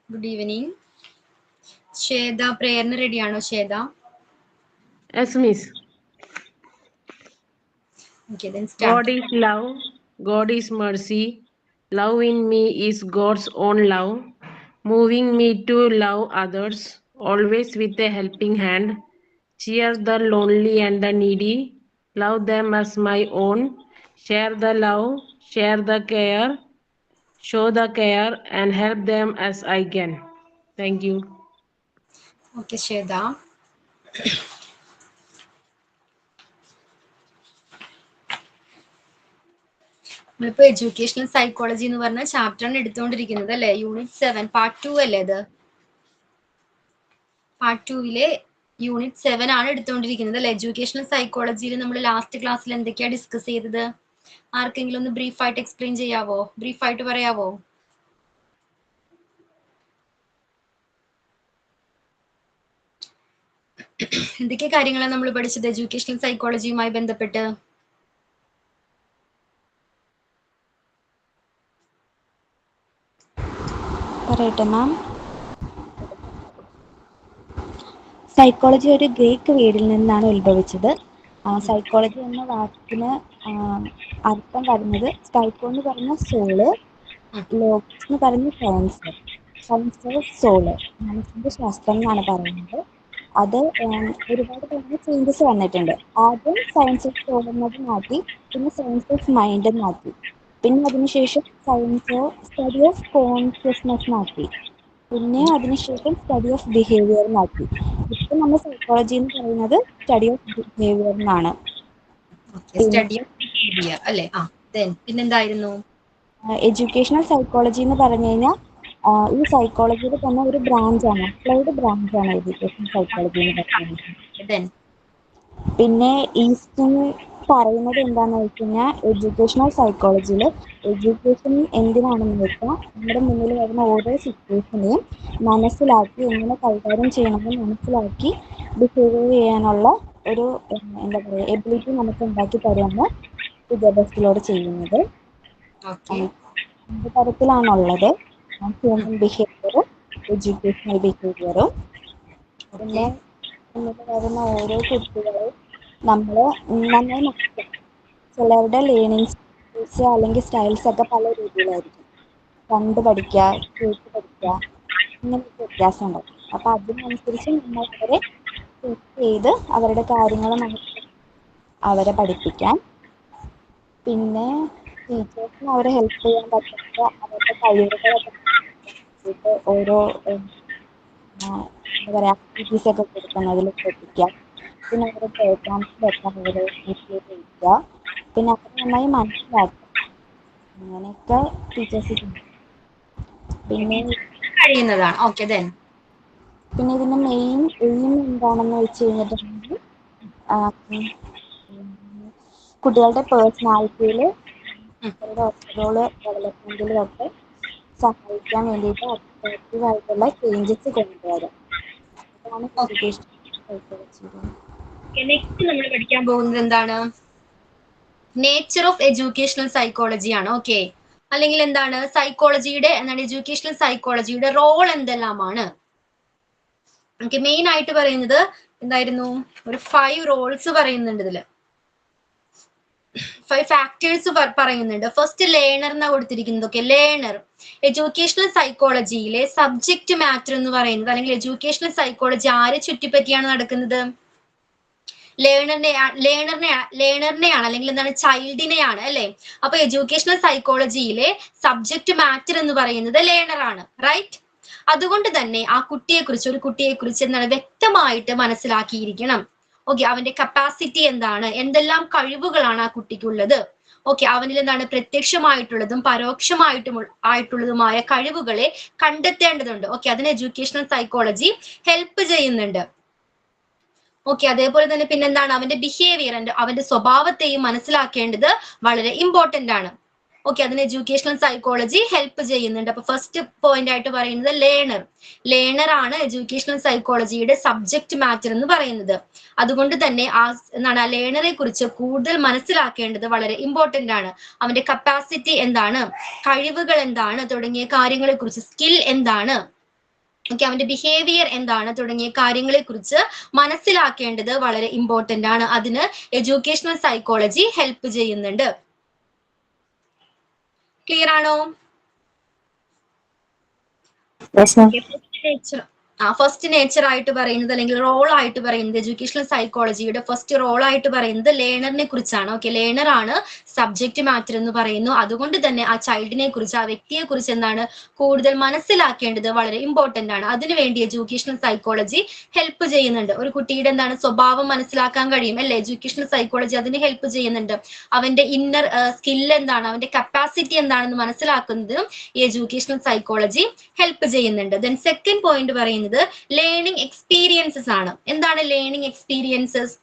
Good evening. Sheda, prayer ready ano Sheda? Yes, miss. Okay, then start. God is love. God is mercy. Love in me is God's own love, moving me to love others, always with a helping hand. Cheer the lonely and the needy. Love them as my own. Share the love, share the care, show the care, and help them as I can. Thank you. Okay, Sheda. നമ്മളിപ്പോ educational psychology എന്ന് പറഞ്ഞ ചാപ്റ്ററാണ് എടുത്തുകൊണ്ടിരിക്കുന്നത് അല്ലെ? Unit 7 part 2 അല്ലേ അത്? Part 2 unit 7 ആണ് എടുത്തുകൊണ്ടിരിക്കുന്നത് അല്ലെ? Educational സൈക്കോളജിയിൽ നമ്മൾ ലാസ്റ്റ് ക്ലാസ്സിൽ എന്തൊക്കെയാ ഡിസ്കസ് ചെയ്തത്? ആർക്കെങ്കിലും ഒന്ന് ബ്രീഫായിട്ട് എക്സ്പ്ലെയിൻ ചെയ്യാവോ? ബ്രീഫായിട്ട് പറയാവോ? എന്തൊക്കെ കാര്യങ്ങളാണ് നമ്മൾ പഠിച്ചത് എഡ്യൂക്കേഷണൽ സൈക്കോളജിയുമായി ബന്ധപ്പെട്ട്? പറയട്ടെ മാം. സൈക്കോളജി ഒരു ഗ്രീക്ക് വേർഡിൽ നിന്നാണ് ഉത്ഭവിച്ചത്. സൈക്കോളജി എന്ന വാക്കിന് അർത്ഥം വരുന്നത് സൈക്കോ എന്ന് പറഞ്ഞ സോള്, ലോഗോസ് എന്ന് പറഞ്ഞ സയൻസ്, സയൻസ് ഓഫ് സോള്, മനസ്സിന്റെ ശാസ്ത്രം എന്നാണ് പറയുന്നത്. അത് ഒരുപാട് തവണ ചേഞ്ചസ് വന്നിട്ടുണ്ട്. ആദ്യം സയൻസ് ഓഫ് സോൾ എന്നത് മാറ്റി, പിന്നെ സയൻസ് ഓഫ് മൈൻഡ് മാറ്റി, പിന്നെ അതിനുശേഷം സയൻസ് സ്റ്റഡി ഓഫ് കോൺഷ്യസ്നെസ് മാറ്റി, പിന്നെ അതിനുശേഷം സ്റ്റഡി ഓഫ് ബിഹേവിയർ മാറ്റി. ഇപ്പം നമ്മൾ സൈക്കോളജി എന്ന് പറയുന്നത് സ്റ്റഡി ഓഫ് ബിഹേവിയർ എന്നാണ്. സ്റ്റഡി ഓഫ് ബിഹേവിയർ അല്ലേ? പിന്നെന്തായിരുന്നു? എഡ്യൂക്കേഷണൽ സൈക്കോളജി എന്ന് പറഞ്ഞു കഴിഞ്ഞാൽ ഈ സൈക്കോളജിയുടെ തന്നെ ഒരു ബ്രാഞ്ചാണ്, അപ്ലൈഡ് ബ്രാഞ്ചാണ് എഡ്യൂക്കേഷണൽ സൈക്കോളജി എന്ന് പറയുന്നത്. പിന്നെ ഈസ്റ്റിൻ പറയുന്നത് എന്താണെന്ന് വെച്ച് കഴിഞ്ഞാൽ എഡ്യൂക്കേഷണൽ സൈക്കോളജിയിൽ എഡ്യൂക്കേഷൻ എന്തിനാണെന്ന് വെച്ചാൽ നമ്മുടെ മുന്നിൽ വരുന്ന ഓരോ സിറ്റുവേഷനെയും മനസ്സിലാക്കി എങ്ങനെ കൈകാര്യം ചെയ്യണമെന്ന് മനസ്സിലാക്കി ബിഹേവ് ചെയ്യാനുള്ള ഒരു എന്താ പറയുക എബിലിറ്റി നമുക്ക് ഉണ്ടാക്കി തരുമെന്ന് വിദ്യാഭ്യാസത്തിലൂടെ ചെയ്യുന്നത്. രണ്ട് തരത്തിലാണുള്ളത്, ഹ്യൂമൻ ബിഹേവിയറും എഡ്യൂക്കേഷണൽ ബിഹേവിയറും. പിന്നെ മുന്നിൽ വരുന്ന ഓരോ കുട്ടികളും നമ്മൾ നന്നായി മനസ്സിലാക്കും. ചിലരുടെ ലേണിംഗ് സ്റ്റൈൽസ് അല്ലെങ്കിൽ സ്റ്റൈൽസ് ഒക്കെ പല രീതിയിലായിരിക്കും. കണ്ട് പഠിക്കുക, കേട്ട് പഠിക്കുക, ഇങ്ങനെയൊക്കെ വ്യത്യാസം ഉണ്ടാവും. അപ്പം അതിനനുസരിച്ച് നമ്മൾ അവരെ ടീച്ച് ചെയ്ത് അവരുടെ കാര്യങ്ങൾ മനസ്സിലാക്കി അവരെ പഠിപ്പിക്കാം. പിന്നെ ടീച്ചേഴ്സിന് അവരെ ഹെൽപ്പ് ചെയ്യാൻ പറ്റുന്നത് അവരുടെ കഴിവുകളൊക്കെ ഓരോ എന്താ പറയുക ആക്ടിവിറ്റീസ് ഒക്കെ കൊടുക്കുന്നതിൽ ശ്രദ്ധിക്കാം. പിന്നെ അവരുടെ പ്രോഗ്രാംസിലൊക്കെ അവരെ ഇൻക്ലൂഡ് ചെയ്യുക. പിന്നെ അവർ നന്നായി മനസ്സിലാക്കുക. അങ്ങനെയൊക്കെ ടീച്ചേഴ്സ് ചെയ്യും. പിന്നെ പിന്നെ ഇതിന്റെ മെയിൻ എയിം എന്താണെന്ന് വെച്ച് കഴിഞ്ഞിട്ടുണ്ടെങ്കിൽ കുട്ടികളുടെ പേഴ്സണാലിറ്റിയിൽ അവരുടെ ഓവറോൾ ഡെവലപ്മെന്റിലും ഒക്കെ സഹായിക്കാൻ വേണ്ടിയിട്ട് അട്രാക്റ്റീവ് ആയിട്ടുള്ള ചേഞ്ചസ് കൊണ്ടുവരാം. അതാണ് എഡ്യൂക്കേഷൻ സൈക്കോളജിയുടെ. നെക്സ്റ്റ് നമ്മൾ പഠിക്കാൻ പോകുന്നത് എന്താണ്? നേച്ചർ ഓഫ് എഡ്യൂക്കേഷണൽ സൈക്കോളജി ആണ്. ഓക്കെ, അല്ലെങ്കിൽ എന്താണ് സൈക്കോളജിയുടെ എഡ്യൂക്കേഷണൽ സൈക്കോളജിയുടെ റോൾ എന്തെല്ലാമാണ്? ഓക്കെ, മെയിൻ ആയിട്ട് പറയുന്നത് എന്തായിരുന്നു? ഒരു 5 റോൾസ് പറയുന്നുണ്ട് ഇതില്, 5 ഫാക്ടേഴ്സ് പറയുന്നുണ്ട്. ഫസ്റ്റ് ലേണർ എന്നാ കൊടുത്തിരിക്കുന്നത്. ഓക്കെ, ലേണർ എഡ്യൂക്കേഷണൽ സൈക്കോളജിയിലെ സബ്ജക്ട് മാറ്റർ എന്ന് പറയുന്നത്, അല്ലെങ്കിൽ എഡ്യൂക്കേഷണൽ സൈക്കോളജി ആരെ ചുറ്റിപ്പറ്റിയാണ് നടക്കുന്നത്? ലേണറിനെയാണ് അല്ലെങ്കിൽ എന്താണ് ചൈൽഡിനെയാണ് അല്ലെ? അപ്പൊ എഡ്യൂക്കേഷണൽ സൈക്കോളജിയിലെ സബ്ജക്ട് മാറ്റർ എന്ന് പറയുന്നത് ലേണർ ആണ്, റൈറ്റ്? അതുകൊണ്ട് തന്നെ ആ ഒരു കുട്ടിയെക്കുറിച്ച് എന്താണ് വ്യക്തമായിട്ട് മനസ്സിലാക്കിയിരിക്കണം. ഓക്കെ, അവന്റെ കപ്പാസിറ്റി എന്താണ്, എന്തെല്ലാം കഴിവുകളാണ് ആ കുട്ടിക്കുള്ളത്, ഓക്കെ, അവനിൽ എന്താണ് പ്രത്യക്ഷമായിട്ടുള്ളതും ആയിട്ടുള്ളതുമായ കഴിവുകളെ കണ്ടെത്തേണ്ടതുണ്ട്. ഓക്കെ, അതിന് എഡ്യൂക്കേഷണൽ സൈക്കോളജി ഹെൽപ്പ് ചെയ്യുന്നുണ്ട്. ഓക്കെ, അതേപോലെ തന്നെ പിന്നെന്താണ് അവന്റെ ബിഹേവിയർ, അവന്റെ സ്വഭാവത്തെയും മനസ്സിലാക്കേണ്ടത് വളരെ ഇമ്പോർട്ടന്റ് ആണ്. ഓക്കെ, അതിന് എഡ്യൂക്കേഷണൽ സൈക്കോളജി ഹെൽപ്പ് ചെയ്യുന്നുണ്ട്. അപ്പൊ ഫസ്റ്റ് പോയിന്റ് ആയിട്ട് പറയുന്നത് ലേണർ ആണ് എഡ്യൂക്കേഷണൽ സൈക്കോളജിയുടെ സബ്ജക്ട് മാറ്റർ എന്ന് പറയുന്നത്. അതുകൊണ്ട് തന്നെ ആ ലേണറെ കുറിച്ച് കൂടുതൽ മനസ്സിലാക്കേണ്ടത് വളരെ ഇമ്പോർട്ടന്റ് ആണ്. അവന്റെ കപ്പാസിറ്റി എന്താണ്, കഴിവുകൾ എന്താണ് തുടങ്ങിയ കാര്യങ്ങളെ കുറിച്ച്, സ്കിൽ എന്താണ്, ഓക്കെ, അവന്റെ ബിഹേവിയർ എന്താണ് തുടങ്ങിയ കാര്യങ്ങളെ കുറിച്ച് മനസ്സിലാക്കേണ്ടത് വളരെ ഇമ്പോർട്ടന്റ് ആണ്. അതിന് എഡ്യൂക്കേഷണൽ സൈക്കോളജി ഹെൽപ്പ് ചെയ്യുന്നുണ്ട്. ക്ലിയർ ആണോ? ഫസ്റ്റ് നേച്ചർ ആയിട്ട് പറയുന്നത് അല്ലെങ്കിൽ റോൾ ആയിട്ട് പറയുന്നത് എഡ്യൂക്കേഷണൽ സൈക്കോളജിയുടെ ഫസ്റ്റ് റോൾ ആയിട്ട് പറയുന്നത് ലേണറിനെ കുറിച്ചാണ്. ഓക്കെ, ലേണർ ആണ് സബ്ജക്ട് മാറ്റർ എന്ന് പറയുന്നു. അതുകൊണ്ട് തന്നെ ആ ചൈൽഡിനെ കുറിച്ച്, ആ വ്യക്തിയെ കുറിച്ച് എന്താണ് കൂടുതൽ മനസ്സിലാക്കേണ്ടത് വളരെ ഇമ്പോർട്ടന്റ് ആണ്. അതിനുവേണ്ടി എഡ്യൂക്കേഷണൽ സൈക്കോളജി ഹെൽപ്പ് ചെയ്യുന്നുണ്ട്. ഒരു കുട്ടിയുടെ എന്താണ് സ്വഭാവം മനസ്സിലാക്കാൻ കഴിയും അല്ലെ, എഡ്യൂക്കേഷണൽ സൈക്കോളജി അതിന് ഹെൽപ്പ് ചെയ്യുന്നുണ്ട്. അവന്റെ ഇന്നർ സ്കിൽ എന്താണ്, അവന്റെ കപ്പാസിറ്റി എന്താണെന്ന് മനസ്സിലാക്കുന്നതിനും ഈ എഡ്യൂക്കേഷണൽ സൈക്കോളജി ഹെൽപ്പ് ചെയ്യുന്നുണ്ട്. ദെൻ സെക്കൻഡ് പോയിന്റ് പറയുന്നത് ലേണിംഗ് എക്സ്പീരിയൻസസ് ആണ്. എന്താണ് ലേണിംഗ് എക്സ്പീരിയൻസസ്?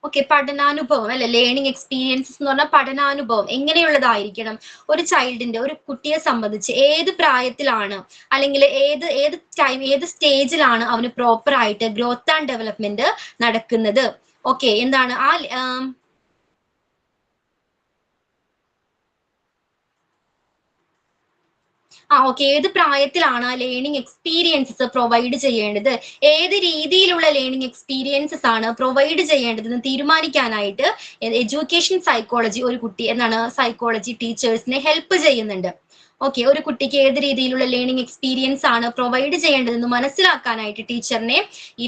ഓക്കെ, പഠനാനുഭവം അല്ലെ. ലേണിംഗ് എക്സ്പീരിയൻസസ് എന്ന് പറഞ്ഞാൽ പഠനാനുഭവം എങ്ങനെയുള്ളതായിരിക്കണം? ഒരു ചൈൽഡിന്റെ, ഒരു കുട്ടിയെ സംബന്ധിച്ച് ഏത് പ്രായത്തിലാണ് അല്ലെങ്കിൽ ഏത് ടൈം, ഏത് സ്റ്റേജിലാണ് അവന് പ്രോപ്പർ ആയിട്ട് ഗ്രോത്ത് ആൻഡ് ഡെവലപ്മെന്റ് നടക്കുന്നത്? ഓക്കെ, എന്താണ് ഓക്കെ, ഏത് പ്രായത്തിലാണ് ആ ലേണിംഗ് എക്സ്പീരിയൻസസ് പ്രൊവൈഡ് ചെയ്യേണ്ടത്, ഏത് രീതിയിലുള്ള ലേണിംഗ് എക്സ്പീരിയൻസസ് ആണ് പ്രൊവൈഡ് ചെയ്യേണ്ടതെന്ന് തീരുമാനിക്കാനായിട്ട് എഡ്യൂക്കേഷൻ സൈക്കോളജി ഒരു കുട്ടി എന്താണ് സൈക്കോളജി ടീച്ചേഴ്സിനെ ഹെൽപ്പ് ചെയ്യുന്നുണ്ട്. ഓക്കെ, ഒരു കുട്ടിക്ക് ഏത് രീതിയിലുള്ള ലേണിംഗ് എക്സ്പീരിയൻസ് ആണ് പ്രൊവൈഡ് ചെയ്യേണ്ടതെന്ന് മനസ്സിലാക്കാനായിട്ട് ടീച്ചറിനെ ഈ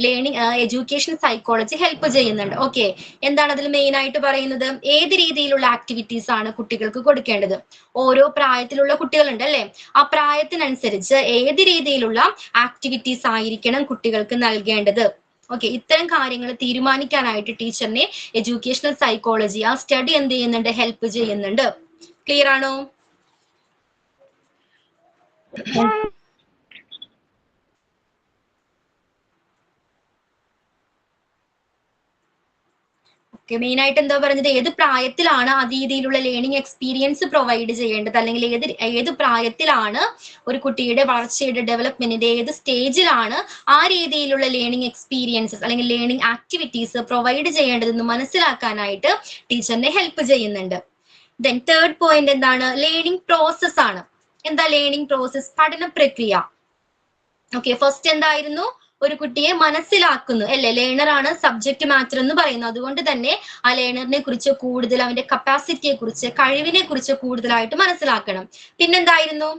എഡ്യൂക്കേഷൻ സൈക്കോളജി ഹെൽപ്പ് ചെയ്യുന്നുണ്ട്. ഓക്കെ, എന്താണ് അതിൽ മെയിൻ ആയിട്ട് പറയുന്നത്? ഏത് രീതിയിലുള്ള ആക്ടിവിറ്റീസ് ആണ് കുട്ടികൾക്ക് കൊടുക്കേണ്ടത്? ഓരോ പ്രായത്തിലുള്ള കുട്ടികളുണ്ട് അല്ലെ, ആ പ്രായത്തിനനുസരിച്ച് ഏത് രീതിയിലുള്ള ആക്ടിവിറ്റീസ് ആയിരിക്കണം കുട്ടികൾക്ക് നൽകേണ്ടത്? ഓക്കെ, ഇത്തരം കാര്യങ്ങൾ തീരുമാനിക്കാനായിട്ട് ടീച്ചറിനെ എഡ്യൂക്കേഷണൽ സൈക്കോളജി ആ സ്റ്റഡി എന്ത് ചെയ്യുന്നുണ്ട്? ഹെൽപ്പ് ചെയ്യുന്നുണ്ട്. ക്ലിയർ ആണോ? മെയിൻ ആയിട്ട് എന്താ പറയുന്നത്? ഏത് പ്രായത്തിലാണ് ആ രീതിയിലുള്ള ലേണിംഗ് എക്സ്പീരിയൻസ് പ്രൊവൈഡ് ചെയ്യേണ്ടത്, അല്ലെങ്കിൽ ഏത് പ്രായത്തിലാണ് ഒരു കുട്ടിയുടെ വളർച്ചയുടെ ഡെവലപ്മെന്റിന്റെ ഏത് സ്റ്റേജിലാണ് ആ രീതിയിലുള്ള ലേണിംഗ് എക്സ്പീരിയൻസസ് അല്ലെങ്കിൽ ലേണിംഗ് ആക്ടിവിറ്റീസ് പ്രൊവൈഡ് ചെയ്യേണ്ടതെന്ന് മനസ്സിലാക്കാനായിട്ട് ടീച്ചറിനെ ഹെൽപ്പ് ചെയ്യുന്നുണ്ട്. ദെൻ തേർഡ് പോയിന്റ് എന്താണ്? ലേണിംഗ് പ്രോസസ് ആണ്. എന്താ ലേണിംഗ് പ്രോസസ്? പഠന പ്രക്രിയ. ഓക്കെ, ഫസ്റ്റ് എന്തായിരുന്നു? ഒരു കുട്ടിയെ മനസ്സിലാക്കുന്നു അല്ലെ, ലേണർ ആണ് സബ്ജക്ട് മാറ്റർ എന്ന് പറയുന്നു. അതുകൊണ്ട് തന്നെ ആ ലേണറിനെ കുറിച്ച് കൂടുതൽ, അവന്റെ കപ്പാസിറ്റിയെ കുറിച്ച്, കഴിവിനെ കുറിച്ച് കൂടുതലായിട്ട് മനസ്സിലാക്കണം. പിന്നെന്തായിരുന്നു?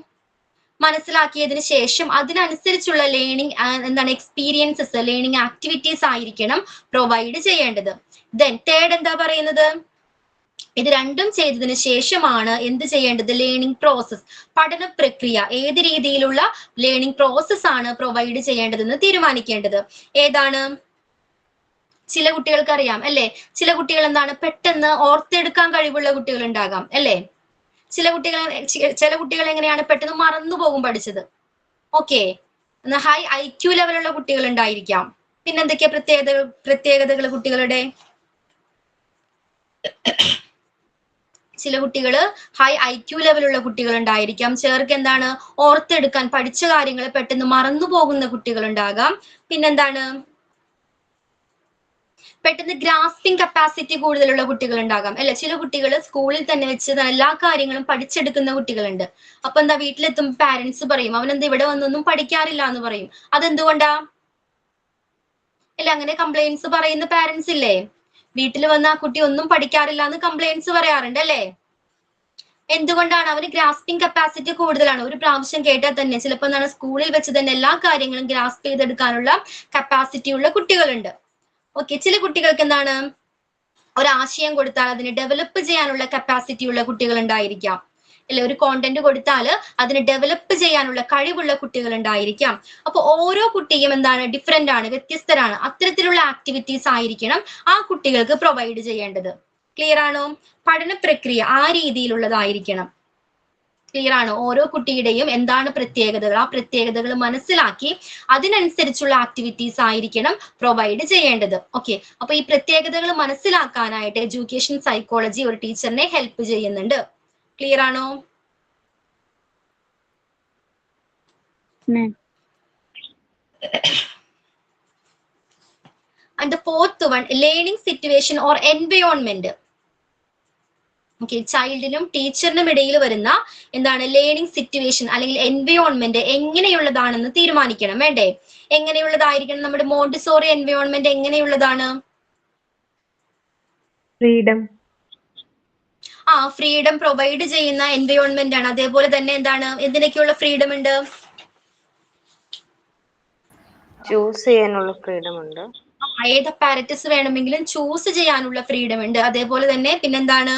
മനസ്സിലാക്കിയതിന് ശേഷം അതിനനുസരിച്ചുള്ള ലേണിംഗ് എന്താണ് എക്സ്പീരിയൻസസ്, ലേണിംഗ് ആക്ടിവിറ്റീസ് ആയിരിക്കണം പ്രൊവൈഡ് ചെയ്യേണ്ടത്. ദെൻ തേർഡ് എന്താ പറയുന്നത്? ഇത് രണ്ടും ചെയ്തതിന് ശേഷമാണ് എന്ത് ചെയ്യേണ്ടത്? ലേണിംഗ് പ്രോസസ്, പഠന പ്രക്രിയ, ഏത് രീതിയിലുള്ള ലേണിംഗ് പ്രോസസ് ആണ് പ്രൊവൈഡ് ചെയ്യേണ്ടതെന്ന് തീരുമാനിക്കേണ്ടത്. ഏതാണ്? ചില കുട്ടികൾക്ക് അറിയാം അല്ലെ, ചില കുട്ടികൾ എന്താണ് പെട്ടെന്ന് ഓർത്തെടുക്കാൻ കഴിവുള്ള കുട്ടികൾ ഉണ്ടാകാം അല്ലെ. ചില കുട്ടികൾ എങ്ങനെയാണ് പെട്ടെന്ന് മറന്നു പോകും പഠിച്ചത്. ഓക്കെ, ഹൈ IQ ലെവലുള്ള കുട്ടികൾ ഉണ്ടായിരിക്കാം. പിന്നെന്തൊക്കെയാ പ്രത്യേകതകൾ കുട്ടികളുടെ? ചില കുട്ടികൾ ഹൈ IQ ലെവലുള്ള കുട്ടികൾ ഉണ്ടായിരിക്കാം. ചിലർക്ക് എന്താണ് ഓർത്തെടുക്കാൻ, പഠിച്ച കാര്യങ്ങൾ പെട്ടെന്ന് മറന്നു പോകുന്ന കുട്ടികൾ ഉണ്ടാകാം. പിന്നെന്താണ്? പെട്ടെന്ന് ഗ്രാസ്പിംഗ് കപ്പാസിറ്റി കൂടുതലുള്ള കുട്ടികൾ ഉണ്ടാകാം അല്ലെ. ചില കുട്ടികൾ സ്കൂളിൽ തന്നെ വെച്ച് എല്ലാ കാര്യങ്ങളും പഠിച്ചെടുക്കുന്ന കുട്ടികളുണ്ട്. അപ്പൊ എന്താ, വീട്ടിലെത്തുമ്പോൾ പാരന്റ്സ് പറയും അവനെന്താ ഇവിടെ വന്നൊന്നും പഠിക്കാറില്ല എന്ന് പറയും. അതെന്തുകൊണ്ടാ? അല്ല, അങ്ങനെ കംപ്ലൈന്റ്സ് പറയുന്ന പാരന്റ്സ് ഇല്ലേ? വീട്ടിൽ വന്ന ആ കുട്ടി ഒന്നും പഠിക്കാറില്ല എന്ന് കംപ്ലൈന്റ്സ് പറയാറുണ്ട് അല്ലേ? എന്തുകൊണ്ടാണ്? അവന് ഗ്രാസ്പിംഗ് കപ്പാസിറ്റി കൂടുതലാണ്. ഒരു പ്രാവശ്യം കേട്ടാൽ തന്നെ ചിലപ്പോൾ എന്താണ് സ്കൂളിൽ വെച്ച് തന്നെ എല്ലാ കാര്യങ്ങളും ഗ്രാസ്പ് ചെയ്തെടുക്കാനുള്ള കപ്പാസിറ്റി ഉള്ള കുട്ടികളുണ്ട്. ഓക്കെ, ചില കുട്ടികൾക്ക് എന്താണ് ഒരാശയം കൊടുത്താൽ അതിനെ ഡെവലപ്പ് ചെയ്യാനുള്ള കപ്പാസിറ്റി ഉള്ള കുട്ടികൾ ഉണ്ടായിരിക്കാം അല്ലെ. ഒരു കോണ്ടന്റ് കൊടുത്താൽ അതിനെ ഡെവലപ്പ് ചെയ്യാനുള്ള കഴിവുള്ള കുട്ടികൾ ഉണ്ടായിരിക്കാം. അപ്പൊ ഓരോ കുട്ടിയും എന്താണ് ഡിഫറെന്റ് ആണ്, വ്യത്യസ്തരാണ്. അത്തരത്തിലുള്ള ആക്ടിവിറ്റീസ് ആയിരിക്കണം ആ കുട്ടികൾക്ക് പ്രൊവൈഡ് ചെയ്യേണ്ടത്. ക്ലിയർ ആണോ? പഠന പ്രക്രിയ ആ രീതിയിലുള്ളതായിരിക്കണം. ക്ലിയർ ആണോ? ഓരോ കുട്ടിയുടെയും എന്താണ് പ്രത്യേകതകൾ, ആ പ്രത്യേകതകൾ മനസ്സിലാക്കി അതിനനുസരിച്ചുള്ള ആക്ടിവിറ്റീസ് ആയിരിക്കണം പ്രൊവൈഡ് ചെയ്യേണ്ടത്. ഓക്കെ, അപ്പൊ ഈ പ്രത്യേകതകൾ മനസ്സിലാക്കാനായിട്ട് എഡ്യൂക്കേഷൻ സൈക്കോളജി ഒരു ടീച്ചറിനെ ഹെൽപ്പ് ചെയ്യുന്നുണ്ട്. ക്ലിയർ ആണോ? And the fourth one, learning situation or environment. Okay, ചൈൽഡിനും ടീച്ചറിനും ഇടയിൽ വരുന്ന എന്താണ് ലേണിംഗ് സിറ്റുവേഷൻ അല്ലെങ്കിൽ എൻവയോൺമെന്റ് എങ്ങനെയുള്ളതാണെന്ന് തീരുമാനിക്കണം. വേണ്ടേ? എങ്ങനെയുള്ളതായിരിക്കണം നമ്മുടെ മോണ്ടിസോറി എൻവയോൺമെന്റ്? എങ്ങനെയുള്ളതാണ്? ഫ്രീഡം. ഫ്രീഡം പ്രൊവൈഡ് ചെയ്യുന്ന എൻവയോൺമെന്റ് ആണ്. അതേപോലെ തന്നെ എന്താണ്, എന്തിനൊക്കെയുള്ള ഫ്രീഡം ഉണ്ട്? ചൂസ് ചെയ്യാനുള്ള ഫ്രീഡം ഉണ്ട്. ഏത് അപ്പാരറ്റസ് വേണമെങ്കിലും ചൂസ് ചെയ്യാനുള്ള ഫ്രീഡം ഉണ്ട്. അതേപോലെ തന്നെ പിന്നെന്താണ്?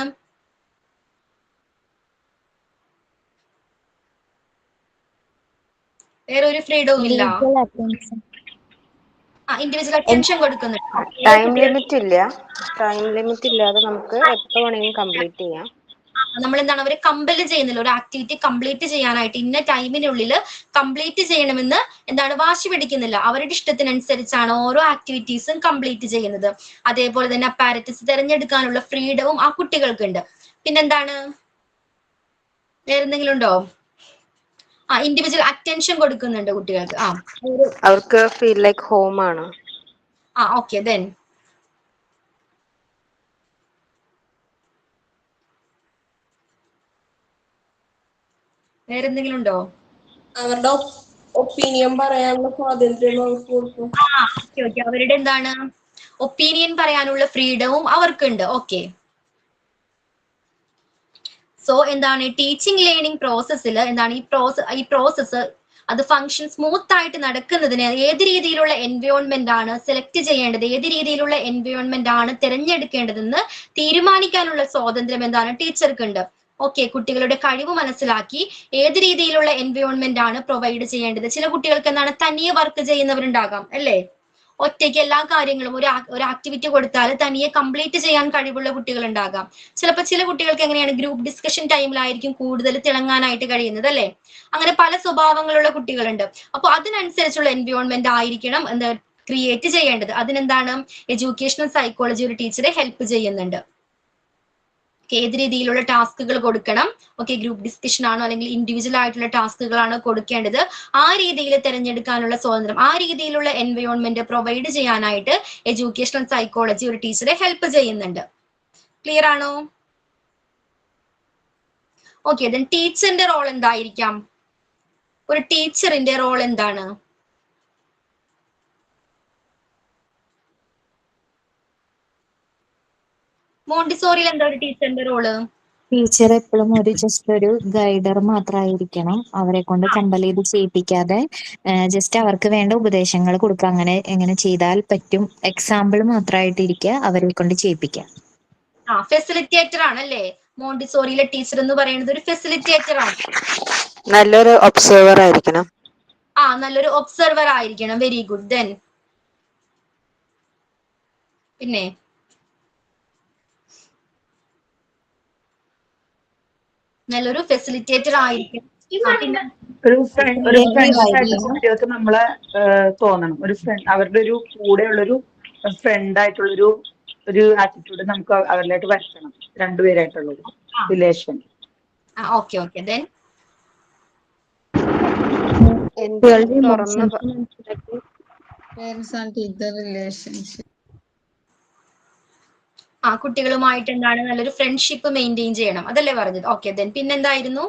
വേറെ ഒരു ഫ്രീഡവും ഇല്ല. ഇൻഡിവിജ്വൽ അറ്റൻഷൻ കൊടുക്കുന്നുണ്ട്. ടൈം ലിമിറ്റ് ഇല്ല. ടൈം ലിമിറ്റ് ഇല്ലാതെ നമുക്ക് എപ്പോ വേണമെങ്കിലും കംപ്ലീറ്റ് ചെയ്യാം. നമ്മൾ എന്താണ് അവരെ കമ്പൽ ചെയ്യുന്നില്ല, ഒരു ആക്ടിവിറ്റി കംപ്ലീറ്റ് ചെയ്യാനായിട്ട് ഇന്ന ടൈമിനുള്ളിൽ കംപ്ലീറ്റ് ചെയ്യണമെന്ന് എന്താണ് വാശി പിടിക്കുന്നില്ല. അവരുടെ ഇഷ്ടത്തിനനുസരിച്ചാണ് ഓരോ ആക്ടിവിറ്റീസും കംപ്ലീറ്റ് ചെയ്യുന്നത്. അതേപോലെ തന്നെ അപ്പാരറ്റസ് തിരഞ്ഞെടുക്കാനുള്ള ഫ്രീഡവും ആ കുട്ടികൾക്കുണ്ട്. പിന്നെന്താണ്, വേറെന്തെങ്കിലും ഉണ്ടോ? ഇൻഡിവിജ്വൽ അറ്റൻഷൻ കൊടുക്കുന്നുണ്ട് കുട്ടികൾക്ക്. അവർക്ക് ഫീൽ ലൈക്ക് ഹോം ആണ്. ഓക്കെ, ദെൻ വേറെന്തെങ്കിലും ഉണ്ടോ? അവരുടെ ഒപ്പീനിയൻ പറയാനുള്ള സ്വാതന്ത്ര്യം അവർക്ക് കൊടുക്കും. ഓക്കെ, അവരുടെ എന്താണ് ഒപ്പീനിയൻ പറയാനുള്ള ഫ്രീഡവും അവർക്കുണ്ട്. ഓക്കെ, സോ എന്താണ് ടീച്ചിങ് ലേണിംഗ് പ്രോസസ്സിൽ എന്താണ് ഈ പ്രോസസ്സ് അത് ഫംഗ്ഷൻ സ്മൂത്ത് ആയിട്ട് നടക്കുന്നതിന് ഏത് രീതിയിലുള്ള എൻവയോൺമെന്റ് ആണ് സെലക്ട് ചെയ്യേണ്ടത്, ഏത് രീതിയിലുള്ള എൻവയോൺമെന്റ് ആണ് തിരഞ്ഞെടുക്കേണ്ടതെന്ന് തീരുമാനിക്കാനുള്ള സ്വാതന്ത്ര്യം എന്താണ് ടീച്ചർക്കുണ്ട്. ഓക്കെ, കുട്ടികളുടെ കഴിവ് മനസ്സിലാക്കി ഏത് രീതിയിലുള്ള എൻവയോൺമെന്റ് ആണ് പ്രൊവൈഡ് ചെയ്യേണ്ടത്. ചില കുട്ടികൾക്ക് എന്താണ് തനിയെ വർക്ക് ചെയ്യുന്നവരുണ്ടാകാം അല്ലേ? ഒറ്റയ്ക്ക് എല്ലാ കാര്യങ്ങളും ഒരു ആക്ടിവിറ്റി കൊടുത്താൽ തനിയെ കംപ്ലീറ്റ് ചെയ്യാൻ കഴിവുള്ള കുട്ടികൾ ഉണ്ടാകാം. ചിലപ്പോൾ ചില കുട്ടികൾക്ക് എങ്ങനെയാണ് ഗ്രൂപ്പ് ഡിസ്കഷൻ ടൈമിലായിരിക്കും കൂടുതൽ തിളങ്ങാനായിട്ട് കഴിയുന്നത് അല്ലേ? അങ്ങനെ പല സ്വഭാവങ്ങളുള്ള കുട്ടികളുണ്ട്. അപ്പോൾ അതിനനുസരിച്ചുള്ള എൻവയോൺമെന്റ് ആയിരിക്കണം എന്താ ക്രിയേറ്റ് ചെയ്യേണ്ടത്. അതിനെന്താണ് എഡ്യൂക്കേഷണൽ സൈക്കോളജി ഒരു ടീച്ചറെ ഹെൽപ്പ് ചെയ്യുന്നുണ്ട്. ഏത് രീതിയിലുള്ള ടാസ്കുകൾ കൊടുക്കണം, ഓക്കെ ഗ്രൂപ്പ് ഡിസ്കഷൻ ആണോ അല്ലെങ്കിൽ ഇൻഡിവിജ്വൽ ആയിട്ടുള്ള ടാസ്കുകളാണോ കൊടുക്കേണ്ടത്, ആ രീതിയിൽ തിരഞ്ഞെടുക്കാനുള്ള സ്വാതന്ത്ര്യം, ആ രീതിയിലുള്ള എൻവയോൺമെന്റ് പ്രൊവൈഡ് ചെയ്യാനായിട്ട് എഡ്യൂക്കേഷണൽ സൈക്കോളജി ഒരു ടീച്ചറെ ഹെൽപ്പ് ചെയ്യുന്നുണ്ട്. ക്ലിയർ ആണോ? ഓക്കെ, ദെൻ ടീച്ചറിന്റെ റോൾ എന്തായിരിക്കാം? ഒരു ടീച്ചറിന്റെ റോൾ എന്താണ്? മോണ്ടിസോറിയിൽ എന്താ ഒരു ടീച്ചറിന്റെ റോള്? ടീച്ചർ എപ്പോഴും ജസ്റ്റ് ഒരു ഗൈഡർ മാത്രമായിരിക്കണം. അവരെ കൊണ്ട് കമ്പൽ ചെയ്ത് ചെയ്യിപ്പിക്കാതെ ജസ്റ്റ് അവർക്ക് വേണ്ട ഉപദേശങ്ങൾ കൊടുക്കുക. അങ്ങനെ എങ്ങനെ ചെയ്താൽ പറ്റും, എക്സാമ്പിൾ മാത്രമായിട്ടിരിക്കുക, അവരെ കൊണ്ട് ചെയ്യിപ്പിക്കുക. ഫെസിലിറ്റേറ്റർ ആണല്ലേ മോണ്ടിസോറിയിലെ ടീച്ചർ എന്ന് പറയുന്നത്? ഒരു ഫെസിലിറ്റേറ്റർ ആണ്. നല്ലൊരു ഒബ്സർവർ ആയിരിക്കണം. നല്ലൊരു ഒബ്സർവർ ആയിരിക്കണം. Very good. ദെൻ പിന്നെ നല്ലൊരു ഫെസിലിറ്റേറ്റർ ആയിരിക്കും. ഒരു ഫ്രണ്ട് ആയിട്ട് കുട്ടികൾക്ക് നമ്മളെ തോന്നണം. ഒരു ഫ്രണ്ട്, അവരുടെ ഒരു കൂടെയുള്ളൊരു ഫ്രണ്ട് ആയിട്ടുള്ളൊരു ആറ്റിറ്റ്യൂഡ് നമുക്ക് അവരിലായിട്ട് വരുത്തണം. രണ്ടുപേരായിട്ടുള്ളൊരു റിലേഷൻ. ഓക്കെ, ദെൻ കുട്ടികളുമായിട്ട് എന്താണ് നല്ലൊരു ഫ്രണ്ട്ഷിപ്പ് മെയിൻറ്റെയിൻ ചെയ്യണം, അതല്ലേ പറഞ്ഞത്? ഓക്കെ, ദെൻ പിന്നെന്തായിരുന്നു?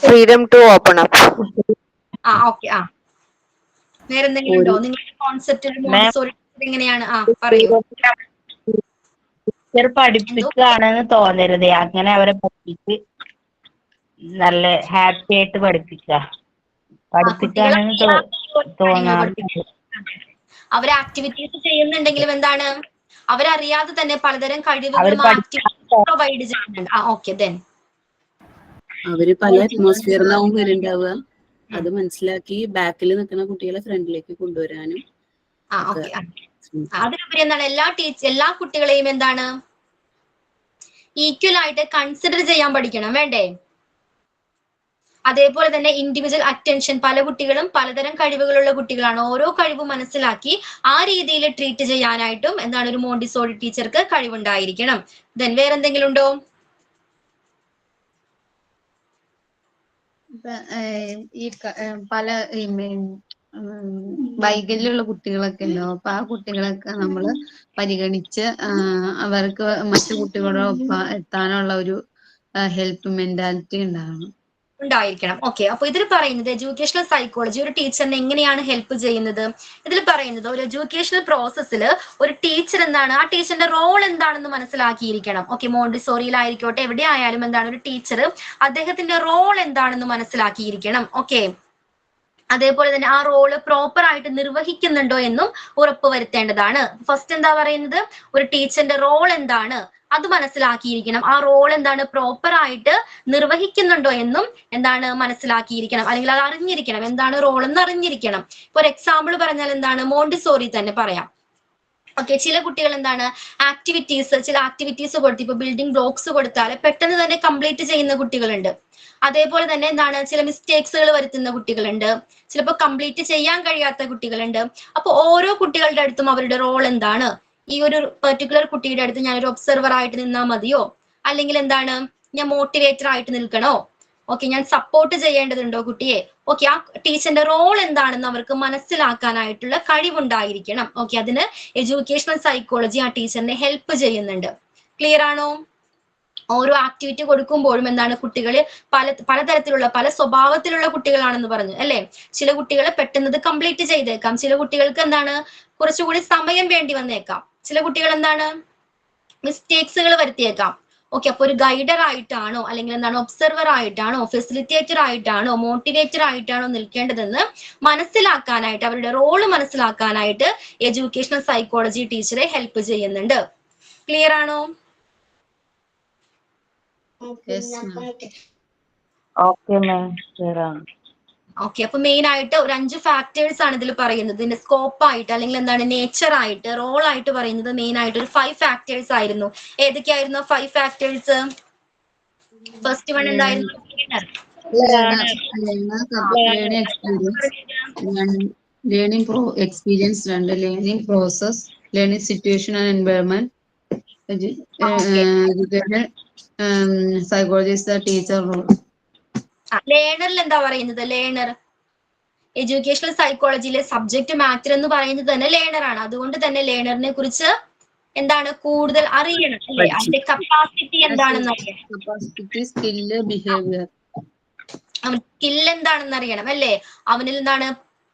Freedom to open up. Okay, വേറെന്തെങ്കിലും ഉണ്ടോ നിങ്ങളുടെ കോൺസെപ്റ്റിൽ മോണ്ടിസോറി എങ്ങനെയാണ്? പറയൂ. പഠിപ്പിക്കുകയാണെന്ന് തോന്നരുത്. അങ്ങനെ അവരെ പഠിപ്പിച്ച് നല്ല ഹാപ്പി ആയിട്ട് പഠിപ്പിക്കുകയാണെന്ന് തോന്നാറ്. അവര് ആക്ടിവിറ്റീസ് ചെയ്യുന്നുണ്ടെങ്കിലും എന്താണ് അവരറിയാതെ തന്നെ പലതരം കഴിവുകളും ആക്ടിവിറ്റീസ് പ്രൊവൈഡ് ചെയ്യുന്നുണ്ട്. ഓക്കെ, ദെൻ അവര് പല അറ്റ്മോസ്ഫിയറിനാവും വരുന്നുണ്ടാവുക. അത് മനസ്സിലാക്കി ബാക്കിൽ നിൽക്കുന്ന കുട്ടികളെ ഫ്രണ്ടിലേക്ക് കൊണ്ടുവരാനും. അതിലുപരി എന്താണ് എല്ലാ കുട്ടികളെയും എന്താണ് ഈക്വൽ ആയിട്ട് കൺസിഡർ ചെയ്യാൻ പഠിക്കണം. വേണ്ടേ? അതേപോലെ തന്നെ ഇൻഡിവിജ്വൽ അറ്റൻഷൻ, പല കുട്ടികളും പലതരം കഴിവുകളുള്ള കുട്ടികളാണ്. ഓരോ കഴിവും മനസ്സിലാക്കി ആ രീതിയിൽ ട്രീറ്റ് ചെയ്യാനായിട്ടും എന്താണ് ഒരു മോണ്ടിസോറി ടീച്ചർക്ക് കഴിവുണ്ടായിരിക്കണം. ദെൻ വേറെന്തെങ്കിലും ഉണ്ടോ? ഈ പല വൈകല്യമുള്ള കുട്ടികളൊക്കെ ഉണ്ടാവും. അപ്പൊ ആ കുട്ടികളൊക്കെ നമ്മൾ പരിഗണിച്ച് അവർക്ക് മറ്റു കുട്ടികളോടൊപ്പം എത്താനുള്ള ഒരു ഹെൽപ്പ് മെന്റാലിറ്റി ഉണ്ടായിരിക്കണം. ഓക്കെ, അപ്പൊ ഇതിൽ പറയുന്നത് എഡ്യൂക്കേഷണൽ സൈക്കോളജി ഒരു ടീച്ചറിനെ എങ്ങനെയാണ് ഹെൽപ്പ് ചെയ്യുന്നത്? ഇതിൽ പറയുന്നത് ഒരു എഡ്യൂക്കേഷണൽ പ്രോസസ്സിൽ ഒരു ടീച്ചർ എന്താണ്, ആ ടീച്ചറിന്റെ റോൾ എന്താണെന്ന് മനസ്സിലാക്കിയിരിക്കണം. ഓക്കെ, മോണ്ടിസോറിയിലായിരിക്കോട്ടെ എവിടെ ആയാലും എന്താണ് ഒരു ടീച്ചർ അദ്ദേഹത്തിന്റെ റോൾ എന്താണെന്ന് മനസ്സിലാക്കിയിരിക്കണം. ഓക്കെ, അതേപോലെ തന്നെ ആ റോള് പ്രോപ്പർ ആയിട്ട് നിർവഹിക്കുന്നുണ്ടോ എന്നും ഉറപ്പുവരുത്തേണ്ടതാണ്. ഫസ്റ്റ് എന്താ പറയുന്നത്, ഒരു ടീച്ചറിന്റെ റോൾ എന്താണ് അത് മനസ്സിലാക്കിയിരിക്കണം. ആ റോൾ എന്താണ് പ്രോപ്പർ ആയിട്ട് നിർവഹിക്കുന്നുണ്ടോ എന്നും എന്താണ് മനസ്സിലാക്കിയിരിക്കണം, അല്ലെങ്കിൽ അത് അറിഞ്ഞിരിക്കണം. എന്താണ് റോൾ എന്ന് അറിഞ്ഞിരിക്കണം. ഇപ്പൊ ഒരു എക്സാമ്പിൾ പറഞ്ഞാൽ എന്താണ്, മോണ്ടിസോറി തന്നെ പറയാം. ഓക്കെ, ചില കുട്ടികൾ എന്താണ് ചില ആക്ടിവിറ്റീസ് കൊടുത്ത് ഇപ്പൊ ബിൽഡിംഗ് ബ്ലോക്സ് കൊടുത്താൽ പെട്ടെന്ന് തന്നെ കംപ്ലീറ്റ് ചെയ്യുന്ന കുട്ടികളുണ്ട്. അതേപോലെ തന്നെ എന്താണ് ചില മിസ്റ്റേക്സുകൾ വരുത്തുന്ന കുട്ടികളുണ്ട്, ചിലപ്പോൾ കംപ്ലീറ്റ് ചെയ്യാൻ കഴിയാത്ത കുട്ടികളുണ്ട്. അപ്പൊ ഓരോ കുട്ടികളുടെ അടുത്തും അവരുടെ റോൾ എന്താണ്, ഈ ഒരു പെർട്ടിക്കുലർ കുട്ടിയുടെ അടുത്ത് ഞാനൊരു ഒബ്സർവർ ആയിട്ട് നിന്നാൽ മതിയോ, അല്ലെങ്കിൽ എന്താണ് ഞാൻ മോട്ടിവേറ്റർ ആയിട്ട് നിൽക്കണോ, ഓക്കെ ഞാൻ സപ്പോർട്ട് ചെയ്യേണ്ടതുണ്ടോ കുട്ടിയെ, ഓക്കെ ആ ടീച്ചറിന്റെ റോൾ എന്താണെന്ന് അവർക്ക് മനസ്സിലാക്കാനായിട്ടുള്ള കഴിവുണ്ടായിരിക്കണം. ഓക്കെ, അതിന് എഡ്യൂക്കേഷണൽ സൈക്കോളജി ആ ടീച്ചറിനെ ഹെൽപ്പ് ചെയ്യുന്നുണ്ട്. ക്ലിയർ ആണോ? ഓരോ ആക്ടിവിറ്റി കൊടുക്കുമ്പോഴും എന്താണ് കുട്ടികൾ പലതരത്തിലുള്ള പല സ്വഭാവത്തിലുള്ള കുട്ടികളാണെന്ന് പറഞ്ഞു അല്ലെ. ചില കുട്ടികൾ പെട്ടെന്ന് കംപ്ലീറ്റ് ചെയ്തേക്കാം, ചില കുട്ടികൾക്ക് എന്താണ് കുറച്ചുകൂടി സമയം വേണ്ടി വന്നേക്കാം, ചില കുട്ടികൾ എന്താണ് മിസ്റ്റേക്സുകൾ വരുത്തിയേക്കാം. ഓക്കെ, അപ്പൊ ഒരു ഗൈഡർ ആയിട്ടാണോ, അല്ലെങ്കിൽ എന്താണ് ഒബ്സർവർ ആയിട്ടാണോ, ഫെസിലിറ്റേറ്റർ ആയിട്ടാണോ, മോട്ടിവേറ്റർ ആയിട്ടാണോ നിൽക്കേണ്ടതെന്ന് മനസ്സിലാക്കാനായിട്ട്, അവരുടെ റോള് മനസ്സിലാക്കാനായിട്ട് എഡ്യൂക്കേഷണൽ സൈക്കോളജി ടീച്ചറെ ഹെൽപ്പ് ചെയ്യുന്നുണ്ട്. ക്ലിയർ ആണോ? ഓക്കെ, അപ്പൊ മെയിൻ ആയിട്ട് ഒരു 5 ഫാക്ടേഴ്സ് ആണ് ഇതിൽ പറയുന്നത്. ഇതിന്റെ സ്കോപ്പ് ആയിട്ട് അല്ലെങ്കിൽ എന്താണ് നേച്ചർ ആയിട്ട് റോൾ ആയിട്ട് പറയുന്നത് മെയിൻ ആയിട്ട് ഒരു 5 ഫാക്ടേഴ്സ് ആയിരുന്നു. ഏതൊക്കെയായിരുന്നു 5 ഫാക്ടേഴ്സ്? ഫസ്റ്റ് വൺ എന്തായിരുന്നു? Learning experience, 2 learning process, learning situation and environment, education psychologist teacher role. ലേണറിൽ എന്താ പറയുന്നത്? ലേണർ എഡ്യൂക്കേഷണൽ സൈക്കോളജിയിലെ സബ്ജക്ട് മാറ്റർ എന്ന് പറയുന്നത് തന്നെ ലേണർ ആണ്. അതുകൊണ്ട് തന്നെ ലേണറിനെ കുറിച്ച് എന്താണ് കൂടുതൽ അറിയണം അല്ലെ, അതിന്റെ കപ്പാസിറ്റി എന്താണെന്ന് അറിയണം, കപ്പാസിറ്റി, സ്കില്ല്, ബിഹേവിയർ, അവൻ സ്കിൽ എന്താണെന്ന് അറിയണം അല്ലെ. അവനിൽ എന്താണ്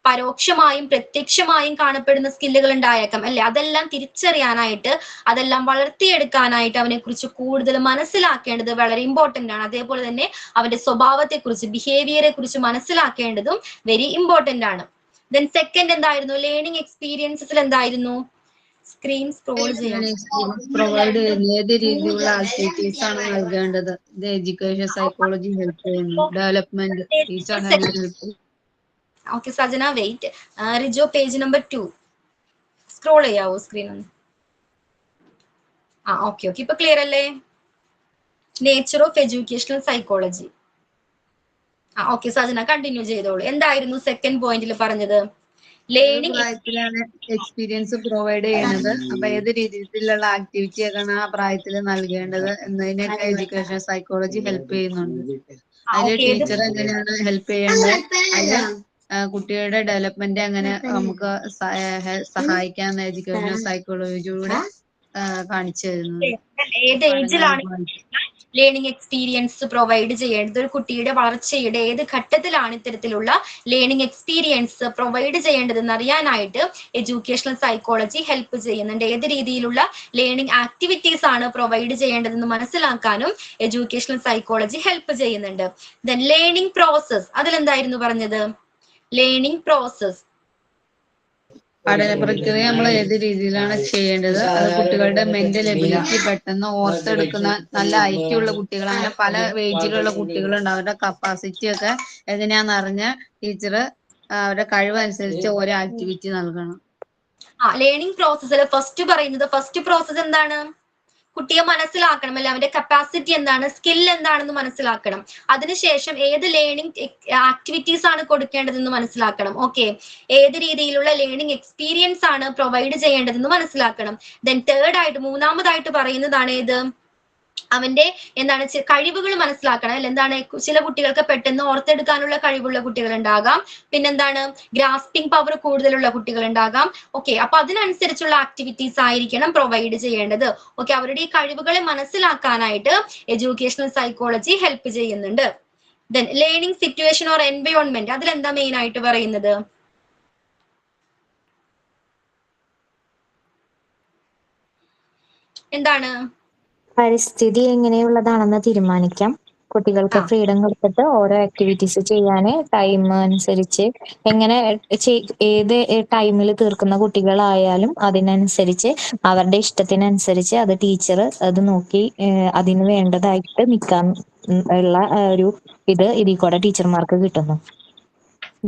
പരോക്ഷമായും പ്രത്യക്ഷമായും കാണപ്പെടുന്ന സ്കില്ലുകൾ ഉണ്ടായേക്കാം അല്ലെ. അതെല്ലാം തിരിച്ചറിയാനായിട്ട്, അതെല്ലാം വളർത്തിയെടുക്കാനായിട്ട് അവനെ കുറിച്ച് കൂടുതൽ മനസ്സിലാക്കേണ്ടത് വളരെ ഇമ്പോർട്ടന്റ് ആണ്. അതേപോലെ തന്നെ അവന്റെ സ്വഭാവത്തെ കുറിച്ച്, ബിഹേവിയറെ കുറിച്ച് മനസ്സിലാക്കേണ്ടതും വെരി ഇമ്പോർട്ടന്റ് ആണ്. ദെൻ സെക്കൻഡ് എന്തായിരുന്നു? ലേണിംഗ് എക്സ്പീരിയൻസസിൽ എന്തായിരുന്നു? സ്ക്രീൻ സ്ക്രോൾ ചെയ്യാം. പ്രൊവൈഡ് ചെയ്യുന്ന ഏത് രീതിയിലുള്ള ആക്ടിവിറ്റീസ് ആണ് നൽകേണ്ടത്? ഇത് എഡ്യൂക്കേഷൻ സൈക്കോളജി ഹെൽപ്പ് ചെയ്യുന്നു. Development teacher help. Okay Sajana wait. Rijo page number 2 scroll ചെയ്യാവോ സ്ക്രീൻ ഒന്ന്? ഓക്കെ ഓക്കെ, ഇപ്പൊ ക്ലിയർ അല്ലേ? Nature of educational psychology. Okay Sajana continue ചെയ്തോളൂ. എന്തായിരുന്നു സെക്കൻഡ് പോയിന്റിൽ പറഞ്ഞത്? ലേണിംഗ് എക്സ്പീരിയൻസ് പ്രൊവൈഡ് ചെയ്യുന്നത്. അപ്പൊ ഏത് രീതിയിലുള്ള ആക്ടിവിറ്റി ആണ് ആ പ്രായത്തിൽ നൽകേണ്ടത് എന്നതിനൊക്കെ എഡ്യൂക്കേഷൻ സൈക്കോളജി ഹെൽപ്പ് ചെയ്യുന്നുണ്ട്. അതിൽ ടീച്ചർ എങ്ങനെയാണ് ഹെൽപ്പ് ചെയ്യേണ്ടത്, അതിൽ കുട്ടികളുടെ ഡെവലപ്മെന്റ് എങ്ങനെ നമുക്ക് സഹായിക്കാമെന്ന് എഡ്യൂക്കേഷൻ സൈക്കോളജിയിലൂടെ കാണിച്ചു തരുന്നത്. ഏത് ഏജിലാണ് ലേണിംഗ് എക്സ്പീരിയൻസ് പ്രൊവൈഡ് ചെയ്യേണ്ടത്? ഒരു കുട്ടിയുടെ വളർച്ചയുടെ ഏത് ഘട്ടത്തിലാണ് ഇത്തരത്തിലുള്ള ലേണിംഗ് എക്സ്പീരിയൻസ് പ്രൊവൈഡ് ചെയ്യേണ്ടതെന്ന് അറിയാനായിട്ട് എഡ്യൂക്കേഷണൽ സൈക്കോളജി ഹെൽപ്പ് ചെയ്യുന്നുണ്ട്. ഏത് രീതിയിലുള്ള ലേണിംഗ് ആക്ടിവിറ്റീസ് ആണ് പ്രൊവൈഡ് ചെയ്യേണ്ടതെന്ന് മനസ്സിലാക്കാനും എഡ്യൂക്കേഷണൽ സൈക്കോളജി ഹെൽപ്പ് ചെയ്യുന്നുണ്ട്. ദെൻ ലേണിംഗ് പ്രോസസ്, അതിലെന്തായിരുന്നു പറഞ്ഞത്? ലേണിംഗ് പ്രോസസ് പഠന പ്രക്രിയ നമ്മൾ ഏത് രീതിയിലാണ് ചെയ്യേണ്ടത്, അത് കുട്ടികളുടെ മെന്റൽ എബിലിറ്റി, പെട്ടെന്ന് ഓർത്തെടുക്കുന്ന നല്ല ഐക്യമുള്ള കുട്ടികൾ, അങ്ങനെ പല ഏജിലുള്ള കുട്ടികളുണ്ട്. അവരുടെ കപ്പാസിറ്റി ഒക്കെ എങ്ങനെയാന്ന് അറിഞ്ഞ് ടീച്ചർ അവരുടെ കഴിവനുസരിച്ച് ഓരോ ആക്ടിവിറ്റി നൽകണം. ലേണിംഗ് പ്രോസസ്സിൽ ഫസ്റ്റ് പ്രോസസ് എന്താണ്? കുട്ടിയെ മനസ്സിലാക്കണം അല്ലെ, അവന്റെ കപ്പാസിറ്റി എന്താണ്, സ്കിൽ എന്താണെന്ന് മനസ്സിലാക്കണം. അതിനുശേഷം ഏത് ലേണിംഗ് ആക്ടിവിറ്റീസ് ആണ് കൊടുക്കേണ്ടതെന്ന് മനസ്സിലാക്കണം. ഓക്കെ, ഏത് രീതിയിലുള്ള ലേണിംഗ് എക്സ്പീരിയൻസ് ആണ് പ്രൊവൈഡ് ചെയ്യേണ്ടതെന്ന് മനസ്സിലാക്കണം. ദെൻ മൂന്നാമതായിട്ട് പറയുന്നതാണ് ഏത്? അവന്റെ എന്താണ് കഴിവുകൾ മനസ്സിലാക്കണം അല്ലെ. എന്താണ് ചില കുട്ടികൾക്ക് പെട്ടെന്ന് ഓർത്തെടുക്കാനുള്ള കഴിവുള്ള കുട്ടികൾ ഉണ്ടാകാം, പിന്നെന്താണ് ഗ്രാസ്പിംഗ് പവർ കൂടുതലുള്ള കുട്ടികൾ ഉണ്ടാകാം. ഓക്കെ, അപ്പൊ അതിനനുസരിച്ചുള്ള ആക്ടിവിറ്റീസ് ആയിരിക്കണം പ്രൊവൈഡ് ചെയ്യേണ്ടത്. ഓക്കെ, അവരുടെ ഈ കഴിവുകളെ മനസ്സിലാക്കാനായിട്ട് എഡ്യൂക്കേഷണൽ സൈക്കോളജി ഹെൽപ്പ് ചെയ്യുന്നുണ്ട്. Then learning situation or environment, അതിലെന്താ മെയിൻ ആയിട്ട് പറയുന്നത്? എന്താണ്? പരിസ്ഥിതി എങ്ങനെയുള്ളതാണെന്ന് തീരുമാനിക്കാം. കുട്ടികൾക്ക് ഫ്രീഡം കൊടുത്തിട്ട് ഓരോ ആക്ടിവിറ്റീസ് ചെയ്യാന് ടൈം അനുസരിച്ച് എങ്ങനെ ഏത് ടൈമിൽ തീർക്കുന്ന കുട്ടികളായാലും അതിനനുസരിച്ച് അവരുടെ ഇഷ്ടത്തിനനുസരിച്ച് അത് ടീച്ചർ അത് നോക്കി അതിന് വേണ്ടതായിട്ട് നിൽക്കാൻ ഉള്ള ഒരു ഇതിൽ കൂടെ ടീച്ചർമാർക്ക് കിട്ടുന്നു.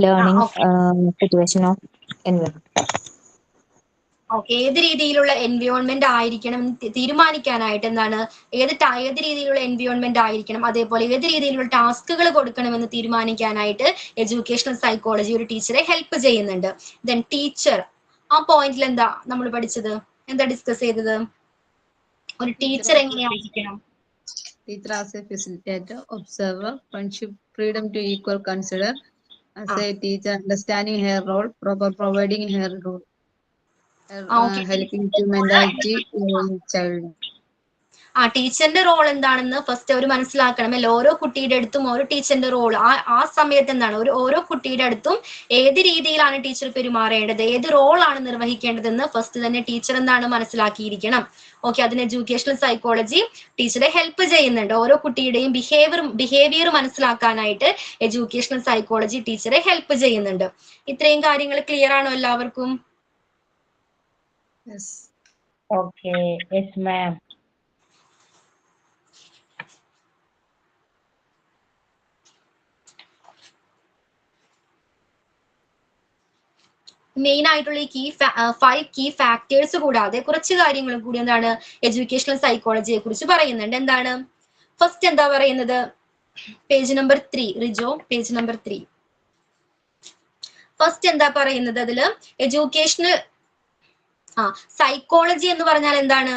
Learning situation of environment. Okay, ഏത് രീതിയിലുള്ള എൻവയോൺമെന്റ് ആയിരിക്കണം തീരുമാനിക്കാനായിട്ട് എന്താണ് ഏത് രീതിയിലുള്ള എൻവയോൺമെന്റ് ആയിരിക്കണം, അതേപോലെ ഏത് രീതിയിലുള്ള ടാസ്കുകൾ കൊടുക്കണമെന്ന് തീരുമാനിക്കാനായിട്ട് എഡ്യൂക്കേഷണൽ സൈക്കോളജി ഒരു ടീച്ചറെ ഹെൽപ്പ് ചെയ്യുന്നുണ്ട്. ദെൻ ടീച്ചർ, ആ പോയിന്റിൽ എന്താ നമ്മൾ പഠിച്ചത്, എന്താ ഡിസ്കസ് ചെയ്തത്? ഒരു ടീച്ചർ എങ്ങനെയായിരിക്കണം? Teacher as a facilitator, observer, friendship, freedom to equal consider. As a teacher, understanding her role, providing her role, helping to mentality in child. ടീച്ചറിന്റെ റോൾ എന്താണെന്ന് ഫസ്റ്റ് അവർ മനസ്സിലാക്കണം അല്ലെ. ഓരോ കുട്ടിയുടെ അടുത്തും ഓരോ ടീച്ചറിന്റെ റോൾ ആ സമയത്ത് എന്താണ് ഓരോ കുട്ടിയുടെ അടുത്തും ഏത് രീതിയിലാണ് ടീച്ചർ പെരുമാറേണ്ടത്, ഏത് റോളാണ് നിർവഹിക്കേണ്ടതെന്ന് ഫസ്റ്റ് തന്നെ ടീച്ചർ എന്താണ് മനസ്സിലാക്കിയിരിക്കണം. ഓക്കെ, അതിന് എഡ്യൂക്കേഷണൽ സൈക്കോളജി ടീച്ചറെ ഹെൽപ്പ് ചെയ്യുന്നുണ്ട്. ഓരോ കുട്ടിയുടെയും ബിഹേവിയർ മനസ്സിലാക്കാനായിട്ട് എഡ്യൂക്കേഷണൽ സൈക്കോളജി ടീച്ചറെ ഹെൽപ്പ് ചെയ്യുന്നുണ്ട്. ഇത്രയും കാര്യങ്ങൾ ക്ലിയർ ആണോ എല്ലാവർക്കും? Okay, yes ma'am. മെയിൻ ആയിട്ടുള്ള ഈ 5 കീ ഫാക്ടേഴ്സ് കൂടാതെ കുറച്ച് കാര്യങ്ങളും കൂടി എന്താണ് എഡ്യൂക്കേഷണൽ സൈക്കോളജിയെ കുറിച്ച് പറയുന്നുണ്ട്. എന്താണ് ഫസ്റ്റ് എന്താ പറയുന്നത്? Page number 3, Rijo, page number 3. First എന്താ പറയുന്നത് അതില്? എഡ്യൂക്കേഷണൽ സൈക്കോളജി എന്ന് പറഞ്ഞാൽ എന്താണ്?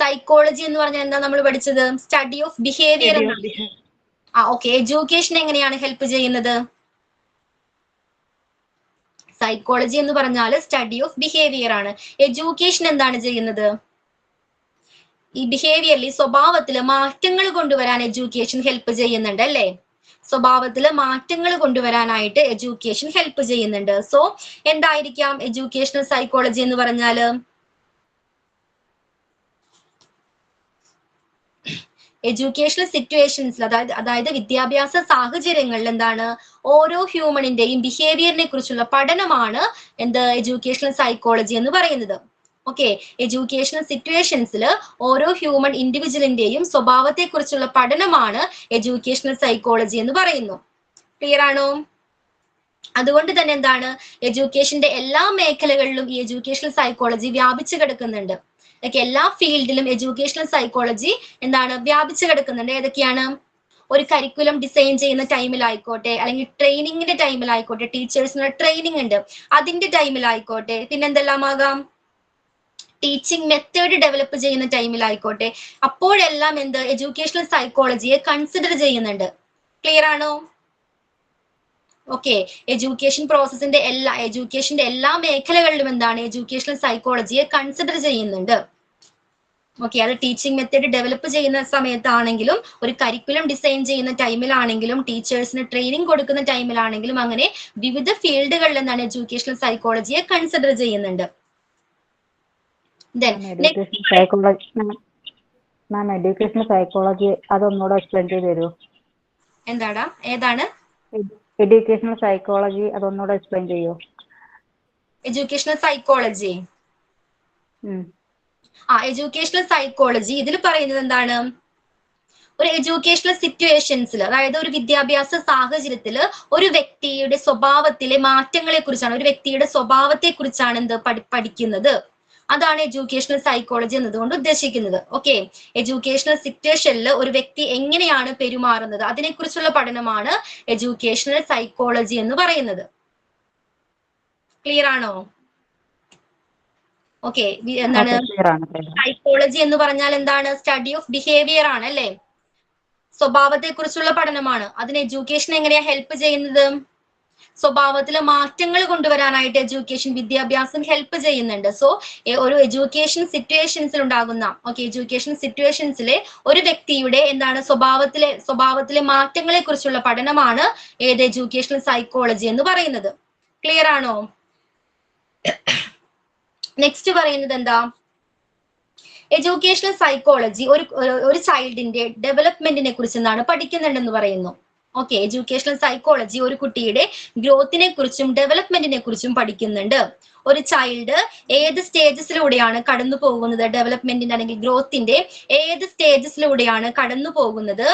സൈക്കോളജി എന്ന് പറഞ്ഞാൽ എന്താ നമ്മൾ പഠിച്ചത്? സ്റ്റഡി ഓഫ് ബിഹേവിയർ എന്നാണ്. ഓക്കെ, എഡ്യൂക്കേഷൻ എങ്ങനെയാണ് ഹെൽപ്പ് ചെയ്യുന്നത്? സൈക്കോളജി എന്ന് പറഞ്ഞാൽ സ്റ്റഡി ഓഫ് ബിഹേവിയർ ആണ്. എഡ്യൂക്കേഷൻ എന്താണ് ചെയ്യുന്നത്? ഈ ബിഹേവിയറിൽ സ്വഭാവത്തിൽ മാറ്റങ്ങൾ കൊണ്ടുവരാൻ എഡ്യൂക്കേഷൻ ഹെൽപ്പ് ചെയ്യുന്നുണ്ട് അല്ലേ. സ്വഭാവത്തിൽ മാറ്റങ്ങൾ കൊണ്ടുവരാനായിട്ട് എഡ്യൂക്കേഷൻ ഹെൽപ്പ് ചെയ്യുന്നുണ്ട്. സോ എന്തായിരിക്കാം എഡ്യൂക്കേഷണൽ സൈക്കോളജി എന്ന് പറഞ്ഞാല്? എഡ്യൂക്കേഷണൽ സിറ്റുവേഷൻസിൽ അതായത് വിദ്യാഭ്യാസ സാഹചര്യങ്ങളിൽ എന്താണ് ഓരോ ഹ്യൂമണിന്റെയും ബിഹേവിയറിനെ കുറിച്ചുള്ള പഠനമാണ് എഡ്യൂക്കേഷണൽ സൈക്കോളജി എന്ന് പറയുന്നത്. ഓക്കെ, എഡ്യൂക്കേഷണൽ സിറ്റുവേഷൻസിൽ ഓരോ ഹ്യൂമൻ ഇൻഡിവിജ്വലിന്റെയും സ്വഭാവത്തെ കുറിച്ചുള്ള പഠനമാണ് എഡ്യൂക്കേഷണൽ സൈക്കോളജി എന്ന് പറയുന്നു. ക്ലിയർ ആണോ? അതുകൊണ്ട് തന്നെ എന്താണ് എഡ്യൂക്കേഷന്റെ എല്ലാ മേഖലകളിലും ഈ എഡ്യൂക്കേഷണൽ സൈക്കോളജി വ്യാപിച്ചു കിടക്കുന്നുണ്ട്. എല്ലാ ഫീൽഡിലും എഡ്യൂക്കേഷണൽ സൈക്കോളജി എന്താണ് വ്യാപിച്ചു കിടക്കുന്നുണ്ട്. ഏതൊക്കെയാണ്? ഒരു കരിക്കുലം ഡിസൈൻ ചെയ്യുന്ന ടൈമിലായിക്കോട്ടെ, അല്ലെങ്കിൽ ട്രെയിനിങ്ങിന്റെ ടൈമിലായിക്കോട്ടെ, ടീച്ചേഴ്സിനുള്ള ട്രെയിനിങ് ഉണ്ട് അതിന്റെ ടൈമിലായിക്കോട്ടെ, പിന്നെന്തെല്ലാം ആകാം, ടീച്ചിങ് മെത്തേഡ് ഡെവലപ്പ് ചെയ്യുന്ന ടൈമിലായിക്കോട്ടെ, അപ്പോഴെല്ലാം എഡ്യൂക്കേഷണൽ സൈക്കോളജിയെ കൺസിഡർ ചെയ്യുന്നുണ്ട്. ക്ലിയർ ആണോ? ഓക്കെ, എഡ്യൂക്കേഷന്റെ എല്ലാ മേഖലകളിലും എന്താണ് എഡ്യൂക്കേഷണൽ സൈക്കോളജിയെ കൺസിഡർ ചെയ്യുന്നുണ്ട്. ഓക്കെ, അത് ടീച്ചിങ് മെത്തേഡ് ഡെവലപ്പ് ചെയ്യുന്ന സമയത്താണെങ്കിലും, ഒരു കരിക്കുലം ഡിസൈൻ ചെയ്യുന്ന ടൈമിലാണെങ്കിലും, ടീച്ചേഴ്സിന് ട്രെയിനിങ് കൊടുക്കുന്ന ടൈമിലാണെങ്കിലും, അങ്ങനെ വിവിധ ഫീൽഡുകളിൽ എന്താണ് എഡ്യൂക്കേഷണൽ സൈക്കോളജിയെ കൺസിഡർ ചെയ്യുന്നുണ്ട്. എഡ്യൂക്കേഷണൽ സൈക്കോളജി അതൊന്നുകൂടെ എക്സ്പ്ലെയിൻ ചെയ്ത് തരുമോ? എന്താടാ? ഏതാണ് എഡ്യൂക്കേഷണൽ സൈക്കോളജി? അതൊന്നുകൂടെ എക്സ്പ്ലെയിൻ ചെയ്യുമോ? എഡ്യൂക്കേഷണൽ സൈക്കോളജി എഡ്യൂക്കേഷണൽ സൈക്കോളജി ഇതിൽ പറയുന്നത് എന്താണ്? ഒരു എഡ്യൂക്കേഷണൽ സിറ്റുവേഷൻസിൽ, അതായത് ഒരു വിദ്യാഭ്യാസ സാഹചര്യത്തിൽ ഒരു വ്യക്തിയുടെ സ്വഭാവത്തിലെ മാറ്റങ്ങളെ കുറിച്ചാണ്, ഒരു വ്യക്തിയുടെ സ്വഭാവത്തെ കുറിച്ചാണ് പഠിക്കുന്നത്. അതാണ് എഡ്യൂക്കേഷണൽ സൈക്കോളജി എന്നതുകൊണ്ട് ഉദ്ദേശിക്കുന്നത്. ഓക്കെ, എഡ്യൂക്കേഷണൽ സിറ്റുവേഷനിൽ ഒരു വ്യക്തി എങ്ങനെയാണ് പെരുമാറുന്നത് അതിനെക്കുറിച്ചുള്ള പഠനമാണ് എഡ്യൂക്കേഷണൽ സൈക്കോളജി എന്ന് പറയുന്നത്. ക്ലിയർ ആണോ? ഓക്കെ, എന്താണ് സൈക്കോളജി എന്ന് പറഞ്ഞാൽ എന്താണ്? സ്റ്റഡി ഓഫ് ബിഹേവിയർ ആണ് അല്ലേ? സ്വഭാവത്തെ കുറിച്ചുള്ള പഠനമാണ്. അതിന് എഡ്യൂക്കേഷൻ എങ്ങനെയാ ഹെൽപ്പ് ചെയ്യുന്നത്? സ്വഭാവത്തിലെ മാറ്റങ്ങൾ കൊണ്ടുവരാനായിട്ട് എഡ്യൂക്കേഷൻ, വിദ്യാഭ്യാസം ഹെൽപ്പ് ചെയ്യുന്നുണ്ട്. സോ ഒരു എഡ്യൂക്കേഷൻ സിറ്റുവേഷൻസിൽ ഉണ്ടാകുന്ന എഡ്യൂക്കേഷൻ സിറ്റുവേഷൻസിലെ ഒരു വ്യക്തിയുടെ എന്താണ് സ്വഭാവത്തിലെ മാറ്റങ്ങളെ കുറിച്ചുള്ള പഠനമാണ് ഏത് എഡ്യൂക്കേഷണൽ സൈക്കോളജി എന്ന് പറയുന്നത്. ക്ലിയർ ആണോ? നെക്സ്റ്റ് പറയുന്നത് എന്താ? എഡ്യൂക്കേഷണൽ സൈക്കോളജി ഒരു ചൈൽഡിന്റെ ഡെവലപ്മെന്റിനെ കുറിച്ച് എന്താണ് പഠിക്കുന്നുണ്ടെന്ന് പറയുന്നു. ഓക്കെ, എഡ്യൂക്കേഷണൽ സൈക്കോളജി ഒരു കുട്ടിയുടെ ഗ്രോത്തിനെ കുറിച്ചും ഡെവലപ്മെന്റിനെ കുറിച്ചും പഠിക്കുന്നുണ്ട്. ഒരു ചൈൽഡ് ഏത് സ്റ്റേജസിലൂടെയാണ് കടന്നു പോകുന്നത്, ഡെവലപ്മെന്റിന്റെ അല്ലെങ്കിൽ ഗ്രോത്തിന്റെ ഏത് സ്റ്റേജസിലൂടെയാണ് കടന്നു പോകുന്നത്,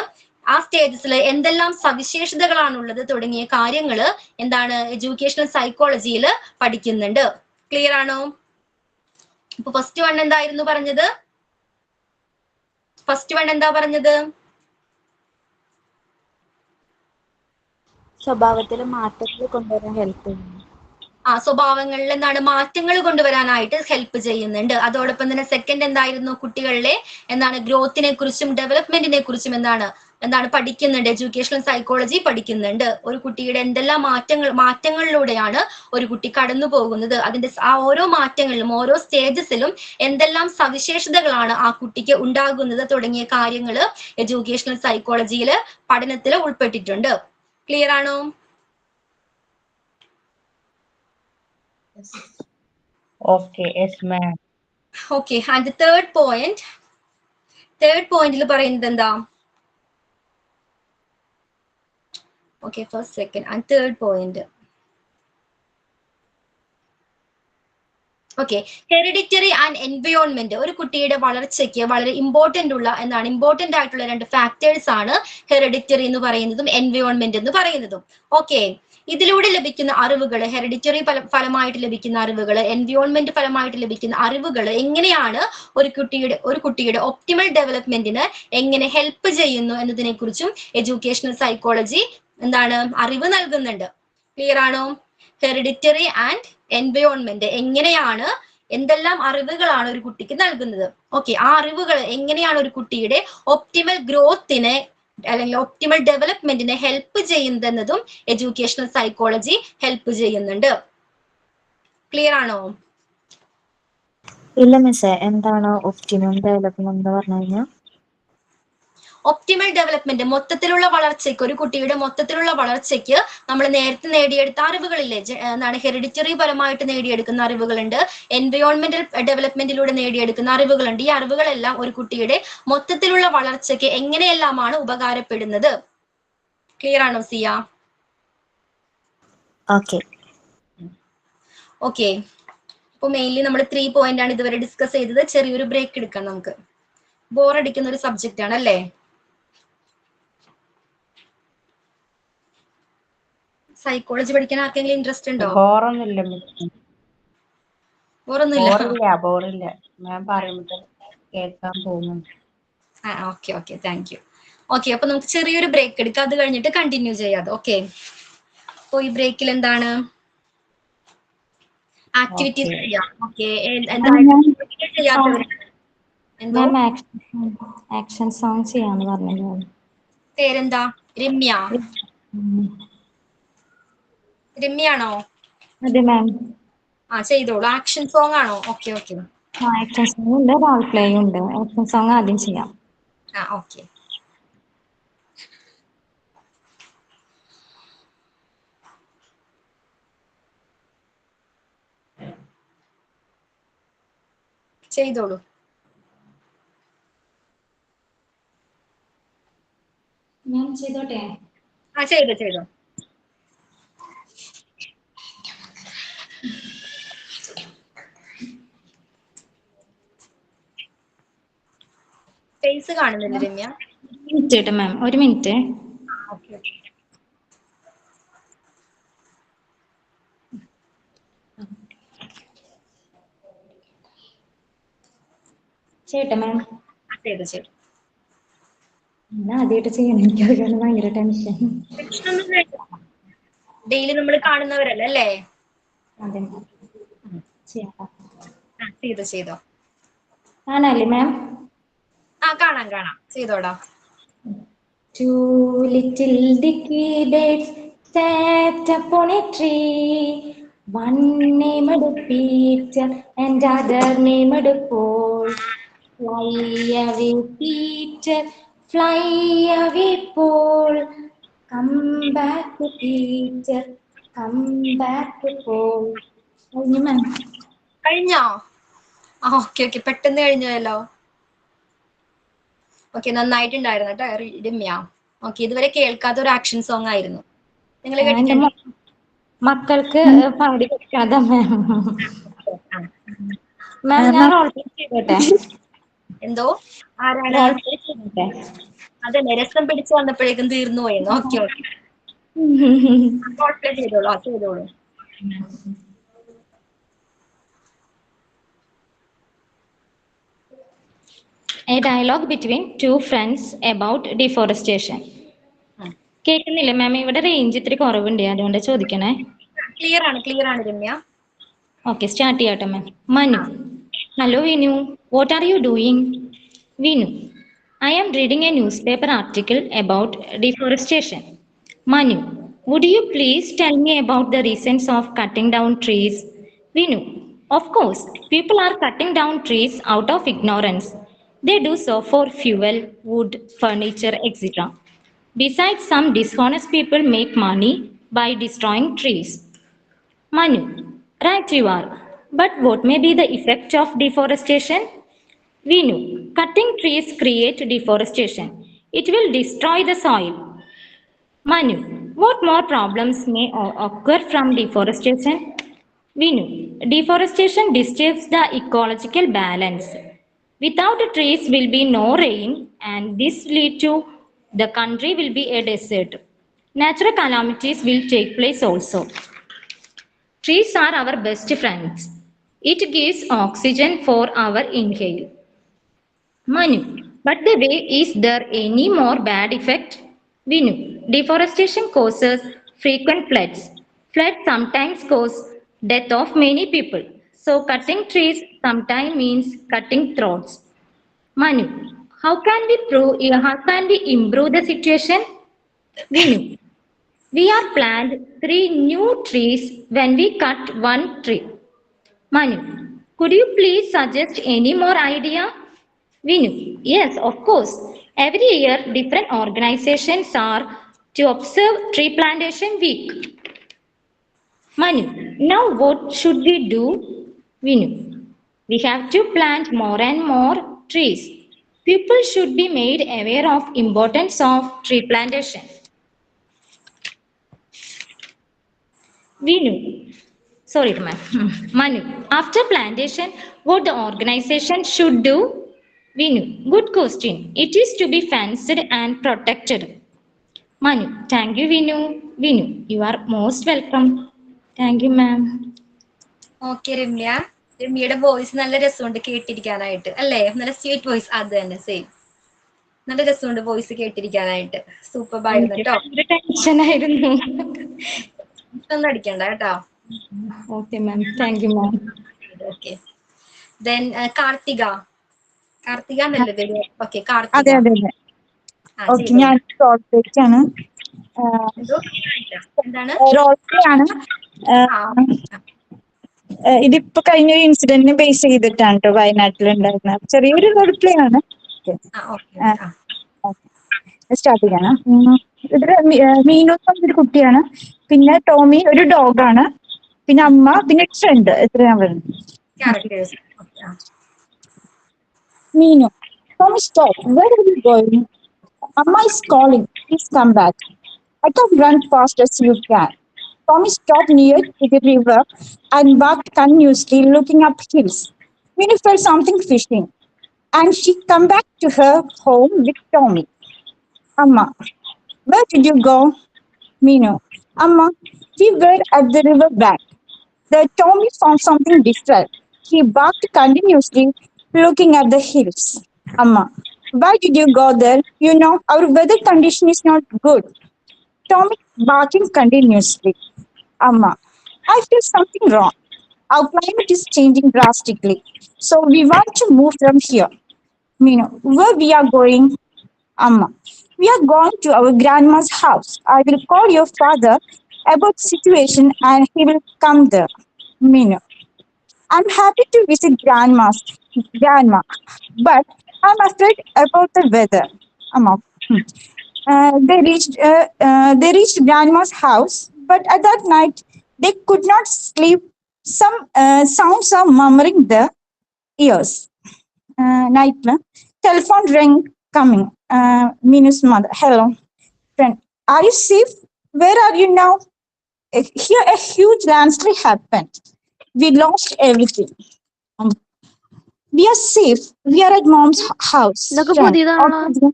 ആ സ്റ്റേജസിൽ എന്തെല്ലാം സവിശേഷതകളാണുള്ളത് തുടങ്ങിയ കാര്യങ്ങൾ എന്താണ് എഡ്യൂക്കേഷണൽ സൈക്കോളജിയിൽ പഠിക്കുന്നുണ്ട്. ക്ലിയർ ആണോ? ഇപ്പൊ ഫസ്റ്റ് വൺ എന്തായിരുന്നു പറഞ്ഞത്? സ്വഭാവത്തിലെ മാറ്റങ്ങൾ കൊണ്ടുവരാൻ ഹെൽപ്പ് ചെയ്യുന്നു. സ്വഭാവങ്ങളിൽ എന്താണ് മാറ്റങ്ങൾ കൊണ്ടുവരാനായിട്ട് ഹെൽപ്പ് ചെയ്യുന്നുണ്ട്. അതോടൊപ്പം തന്നെ സെക്കൻഡ് എന്തായിരുന്നു? കുട്ടികളിലെ എന്താണ് ഗ്രോത്തിനെ കുറിച്ചും ഡെവലപ്മെന്റിനെ കുറിച്ചും എന്താണ് പഠിക്കുന്നുണ്ട്. എഡ്യൂക്കേഷണൽ സൈക്കോളജി പഠിക്കുന്നുണ്ട്. ഒരു കുട്ടിയുടെ എന്തെല്ലാം മാറ്റങ്ങളിലൂടെയാണ് ഒരു കുട്ടി കടന്നു പോകുന്നത്, അതിന്റെ ആ ഓരോ മാറ്റങ്ങളിലും ഓരോ സ്റ്റേജസിലും എന്തെല്ലാം സവിശേഷതകളാണ് ആ കുട്ടിക്ക് ഉണ്ടാകുന്നത് തുടങ്ങിയ കാര്യങ്ങൾ എഡ്യൂക്കേഷണൽ സൈക്കോളജിയിൽ പഠനത്തിൽ ഉൾപ്പെട്ടിട്ടുണ്ട്. ക്ലിയർ ആണോ? Okay, yes, ma'am. Okay, and the third pointൽ പറയുന്നത് എന്താ? Okay, first, second and third point. Okay, hereditary and environment ഒരു കുട്ടിയുടെ വളർച്ചയ്ക്ക് വളരെ ഇമ്പോർട്ടന്റ് ആയിട്ടുള്ള രണ്ട് ഫാക്ടേഴ്സ് ആണ് ഹെറിഡിറ്ററി എന്ന് പറയുന്നതും എൻവയോൺമെന്റ് എന്ന് പറയുന്നതും. ഓക്കെ, ഇതിലൂടെ ലഭിക്കുന്ന അറിവുകൾ, ഹെറിഡിറ്ററി ഫലമായിട്ട് ലഭിക്കുന്ന അറിവുകൾ, എൻവയോൺമെന്റ് ഫലമായിട്ട് ലഭിക്കുന്ന അറിവുകൾ എങ്ങനെയാണ് ഒരു കുട്ടിയുടെ ഒപ്റ്റിമൽ ഡെവലപ്മെന്റിന് എങ്ങനെ ഹെൽപ്പ് ചെയ്യുന്നു എന്നതിനെ കുറിച്ചും എഡ്യൂക്കേഷണൽ സൈക്കോളജി അറിവ് നൽകുന്നുണ്ട്. ക്ലിയർ ആണോ? ഹെറിഡിറ്ററി ആൻഡ് എൻവയോൺമെന്റ് എങ്ങനെയാണ്, എന്തെല്ലാം അറിവുകളാണ് ഒരു കുട്ടിക്ക് നൽകുന്നത്. ഓക്കെ, ആ അറിവുകൾ എങ്ങനെയാണ് ഒരു കുട്ടിയുടെ ഒപ്റ്റിമൽ ഗ്രോത്തിനെ അല്ലെങ്കിൽ ഒപ്റ്റിമൽ ഡെവലപ്മെന്റിനെ ഹെൽപ്പ് ചെയ്യുന്നതെന്നതും എഡ്യൂക്കേഷണൽ സൈക്കോളജി ഹെൽപ്പ് ചെയ്യുന്നുണ്ട്. ക്ലിയർ ആണോ? ഇല്ല മിസ്സേ, എന്താണ് ഒപ്റ്റിമം ഡെവലപ്മെന്റ് എന്ന് പറഞ്ഞു കഴിഞ്ഞാൽ? ഒപ്റ്റിമൽ ഡെവലപ്മെന്റ് മൊത്തത്തിലുള്ള വളർച്ചയ്ക്ക്, ഒരു കുട്ടിയുടെ മൊത്തത്തിലുള്ള വളർച്ചയ്ക്ക് നമ്മൾ നേരത്തെ നേടിയെടുത്ത അറിവുകളില്ലേ, ഹെറിഡിറ്ററി പരമായിട്ട് നേടിയെടുക്കുന്ന അറിവുകളുണ്ട്, എൻവയോൺമെന്റൽ ഡെവലപ്മെന്റിലൂടെ നേടിയെടുക്കുന്ന അറിവുകളുണ്ട്. ഈ അറിവുകളെല്ലാം ഒരു കുട്ടിയുടെ മൊത്തത്തിലുള്ള വളർച്ചയ്ക്ക് എങ്ങനെയെല്ലാമാണ് ഉപകാരപ്പെടുന്നത്. ക്ലിയർ ആണോ സിയ? ഓക്കെ, ഇപ്പൊ മെയിൻലി നമ്മൾ 3 പോയിന്റ് ആണ് ഇതുവരെ ഡിസ്കസ് ചെയ്തത്. ചെറിയൊരു ബ്രേക്ക് എടുക്കാം നമുക്ക്. ബോറടിക്കുന്ന ഒരു സബ്ജക്റ്റ് ആണ് അല്ലേ? സൈക്കോളജി പഠിക്കാൻ ആർക്കെങ്കിലും ഇൻട്രസ്റ്റ് ഉണ്ടോ? ബോറില്ല. ഞാൻ പറയുമ്പോൾ കേൾക്കാൻ പോകുന്നുണ്ട്. Okay, thank you. ഓക്കെ, അപ്പൊ നമുക്ക് ചെറിയൊരു ബ്രേക്ക് എടുക്കാം. അത് കഴിഞ്ഞിട്ട് കണ്ടിന്യൂ ചെയ്യാതെ. ഓക്കെ, അപ്പൊ ഈ ബ്രേക്കിൽ എന്താണ് ആക്ടിവിറ്റീസ് ചെയ്യാം. ഓക്കെ, ആക്ഷൻ സോങ് ചെയ്യാന്ന് പറഞ്ഞു. പേരെന്താ? രമ്യാണോ? അതെ മാം. ചെയ്തോളൂ. ആക്ഷൻ സോങ് ആണോ? ഓക്കെ. ആക്ഷൻ സോങ് ഉണ്ട്, റോൾ പ്ലേ ഉണ്ട്. ആക്ഷൻ സോങ് ആദ്യം ചെയ്യാം. ഓക്കെ. ചെയ്തോളൂ. ഞാൻ ചെയ്തോട്ടെ? ചെയ്തോ. ഫേസ് കാണുന്നില്ല രമ്യ? മിനിറ്റ് മാം, ഒരു മിനിറ്റ്. ചേട്ടാ മാം. ചെയ്തു. ഞാൻ ആദ്യമായിട്ട് ചെയ്യണം, എനിക്കറിയാൻ ഭയങ്കര ടെൻഷൻ. ഡെയിലി നമ്മൾ കാണുന്നവരല്ലേ? അതെ ചെയ്യാം. ചെയ്തോ. കാണാല്ലേ മാം? കാണാം ചെയ്തോടാ. Two little dicky birds sat upon a tree. One named Peter and other named Paul. Fly away, Peter, fly away, Paul. Come back, Peter, come back, Paul. കഴിഞ്ഞു മാം. കഴിഞ്ഞോ? ഓക്കെ പെട്ടെന്ന് കഴിഞ്ഞല്ലോ. ഓക്കെ നന്നായിട്ടുണ്ടായിരുന്നു കേട്ടോ രമ്യ. ഓക്കെ ഇതുവരെ കേൾക്കാത്ത ഒരു ആക്ഷൻ സോങ് ആയിരുന്നു. നിങ്ങൾ കേട്ടിട്ടുണ്ടോ? മക്കൾക്ക് പാടി കൊടുക്കാതെ മാം. മാം ഞാൻ റോൾ പ്ലേ ചെയ്തോട്ടെ? എന്തോ ആരാണ്? അതന്നെ രസം പിടിച്ചു വന്നപ്പോഴേക്കും തീർന്നു പോയെന്ന്. ഓക്കെ റോൾ പ്ലേ ചെയ്തോളൂ. A dialogue between two friends about deforestation. കേൾക്കുന്നില്ല മാം? ഇവിടെ റേഞ്ച് ഇത്തിരി കുറവുണ്ട്, അതുകൊണ്ട് ചോദിക്കണേ. ക്ലിയർ ആണ് രമ്യ. ഓക്കെ സ്റ്റാർട്ട് ചെയ്യട്ടെ ma'am. Manu: hello Vinu, what are you doing? Vinu: I am reading a newspaper article about deforestation. Manu: would you please tell me about the reasons of cutting down trees? Vinu: of course, people are cutting down trees out of ignorance. They do so for fuel, wood, furniture, etc. Besides, some dishonest people make money by destroying trees. Manu: right you are. But what may be the effect of deforestation? Vinu: cutting trees create deforestation. It will destroy the soil. Manu: what more problems may occur from deforestation? Vinu: deforestation disturbs the ecological balance. Without trees will be no rain, and this lead to the country will be a desert. Natural calamities will take place also. Trees are our best friends. It gives oxygen for our inhale. Manu: but the way, is there any more bad effect? Vinu: deforestation causes frequent floods. Floods sometimes cause death of many people. So cutting trees sometimes means cutting throats. Manu: how can we improve the situation? Vinu: we are planted 3 new trees when we cut 1 tree. Manu: could you please suggest any more idea? Vinu: yes, of course. Every year, different organizations are to observe Tree Plantation Week. Manu: now what should we do? Vinu: we have to plant more and more trees. People should be made aware of importance of tree plantation. Vinu: sorry, ma'am. Manu: after plantation, what the organization should do? Vinu: good question. It is to be fenced and protected. Manu: thank you, Vinu. Vinu: you are most welcome. Thank you, ma'am. Okay രമ്യയുടെ voice നല്ല രസമുണ്ട് കേട്ടിരിക്കാനായിട്ട് അല്ലേ? നല്ല sweet voice. അത് തന്നെ same. നല്ല രസമുണ്ട് voice കേട്ടിരിക്കാനായിട്ട്. Super ആയിരുന്നു കേട്ടോ. ടെൻഷൻ ആയിരുന്നു. ഒന്നും അടിക്കണ്ട കേട്ടോ. Okay ma'am, thank you ma'am. Okay then Karthika എന്നല്ലേ പേര്? ഓക്കെ അതെ കാർത്തിക. അതെ അതെ ഓക്കെ ഞാൻ റോൾ പ്ലേ ആണ്. എന്താണ് റോൾ പ്ലേ ആണ്. ഇതിപ്പോ കഴിഞ്ഞൊരു ഇൻസിഡന്റിനെ ബേസ് ചെയ്തിട്ടാണ് കേട്ടോ വയനാട്ടിലുണ്ടായിരുന്ന ചെറിയൊരു റോൾ പ്ലേ ആണ്. സ്റ്റാർട്ട് ചെയ്യാണ്. ഇതില് മീനു ഒരു കുട്ടിയാണ്, പിന്നെ ടോമി ഒരു ഡോഗാണ്, പിന്നെ അമ്മ, പിന്നെ ഫ്രണ്ട്. എത്രയാണ് വരുന്നത്? Meenu: Tommy, stop. Where are you going? Amma is calling. Please come back. I can run fast as you can. Tommy stopped near to the river and walked continuously, looking up hills. Minu felt something fishing, and she come back to her home with Tommy. Amma: where did you go? Minu: Amma, we were at the river bank. The Tommy found something different. He barked continuously, looking at the hills. Amma: why did you go there? You know, our weather condition is not good. Tommy barking continuously. Amma: I feel something wrong. Our climate is changing drastically. So we want to move from here. Minu, where we are going? Amma. We are going to our grandma's house. I will call your father about the situation and he will come there. Minu. I'm happy to visit grandma, but I'm afraid about the weather. Amma. They reached grandma's house, but at that night they could not sleep. Some sounds are murmuring their ears. Night, telephone rang coming. Minu's mother. Hello, friend. Are you safe? Where are you now? Here a huge landslide happened. We lost everything. Um, we are safe. We are at mom's house. ഇതൊക്കെ Friend, പുതിയതാണോ okay,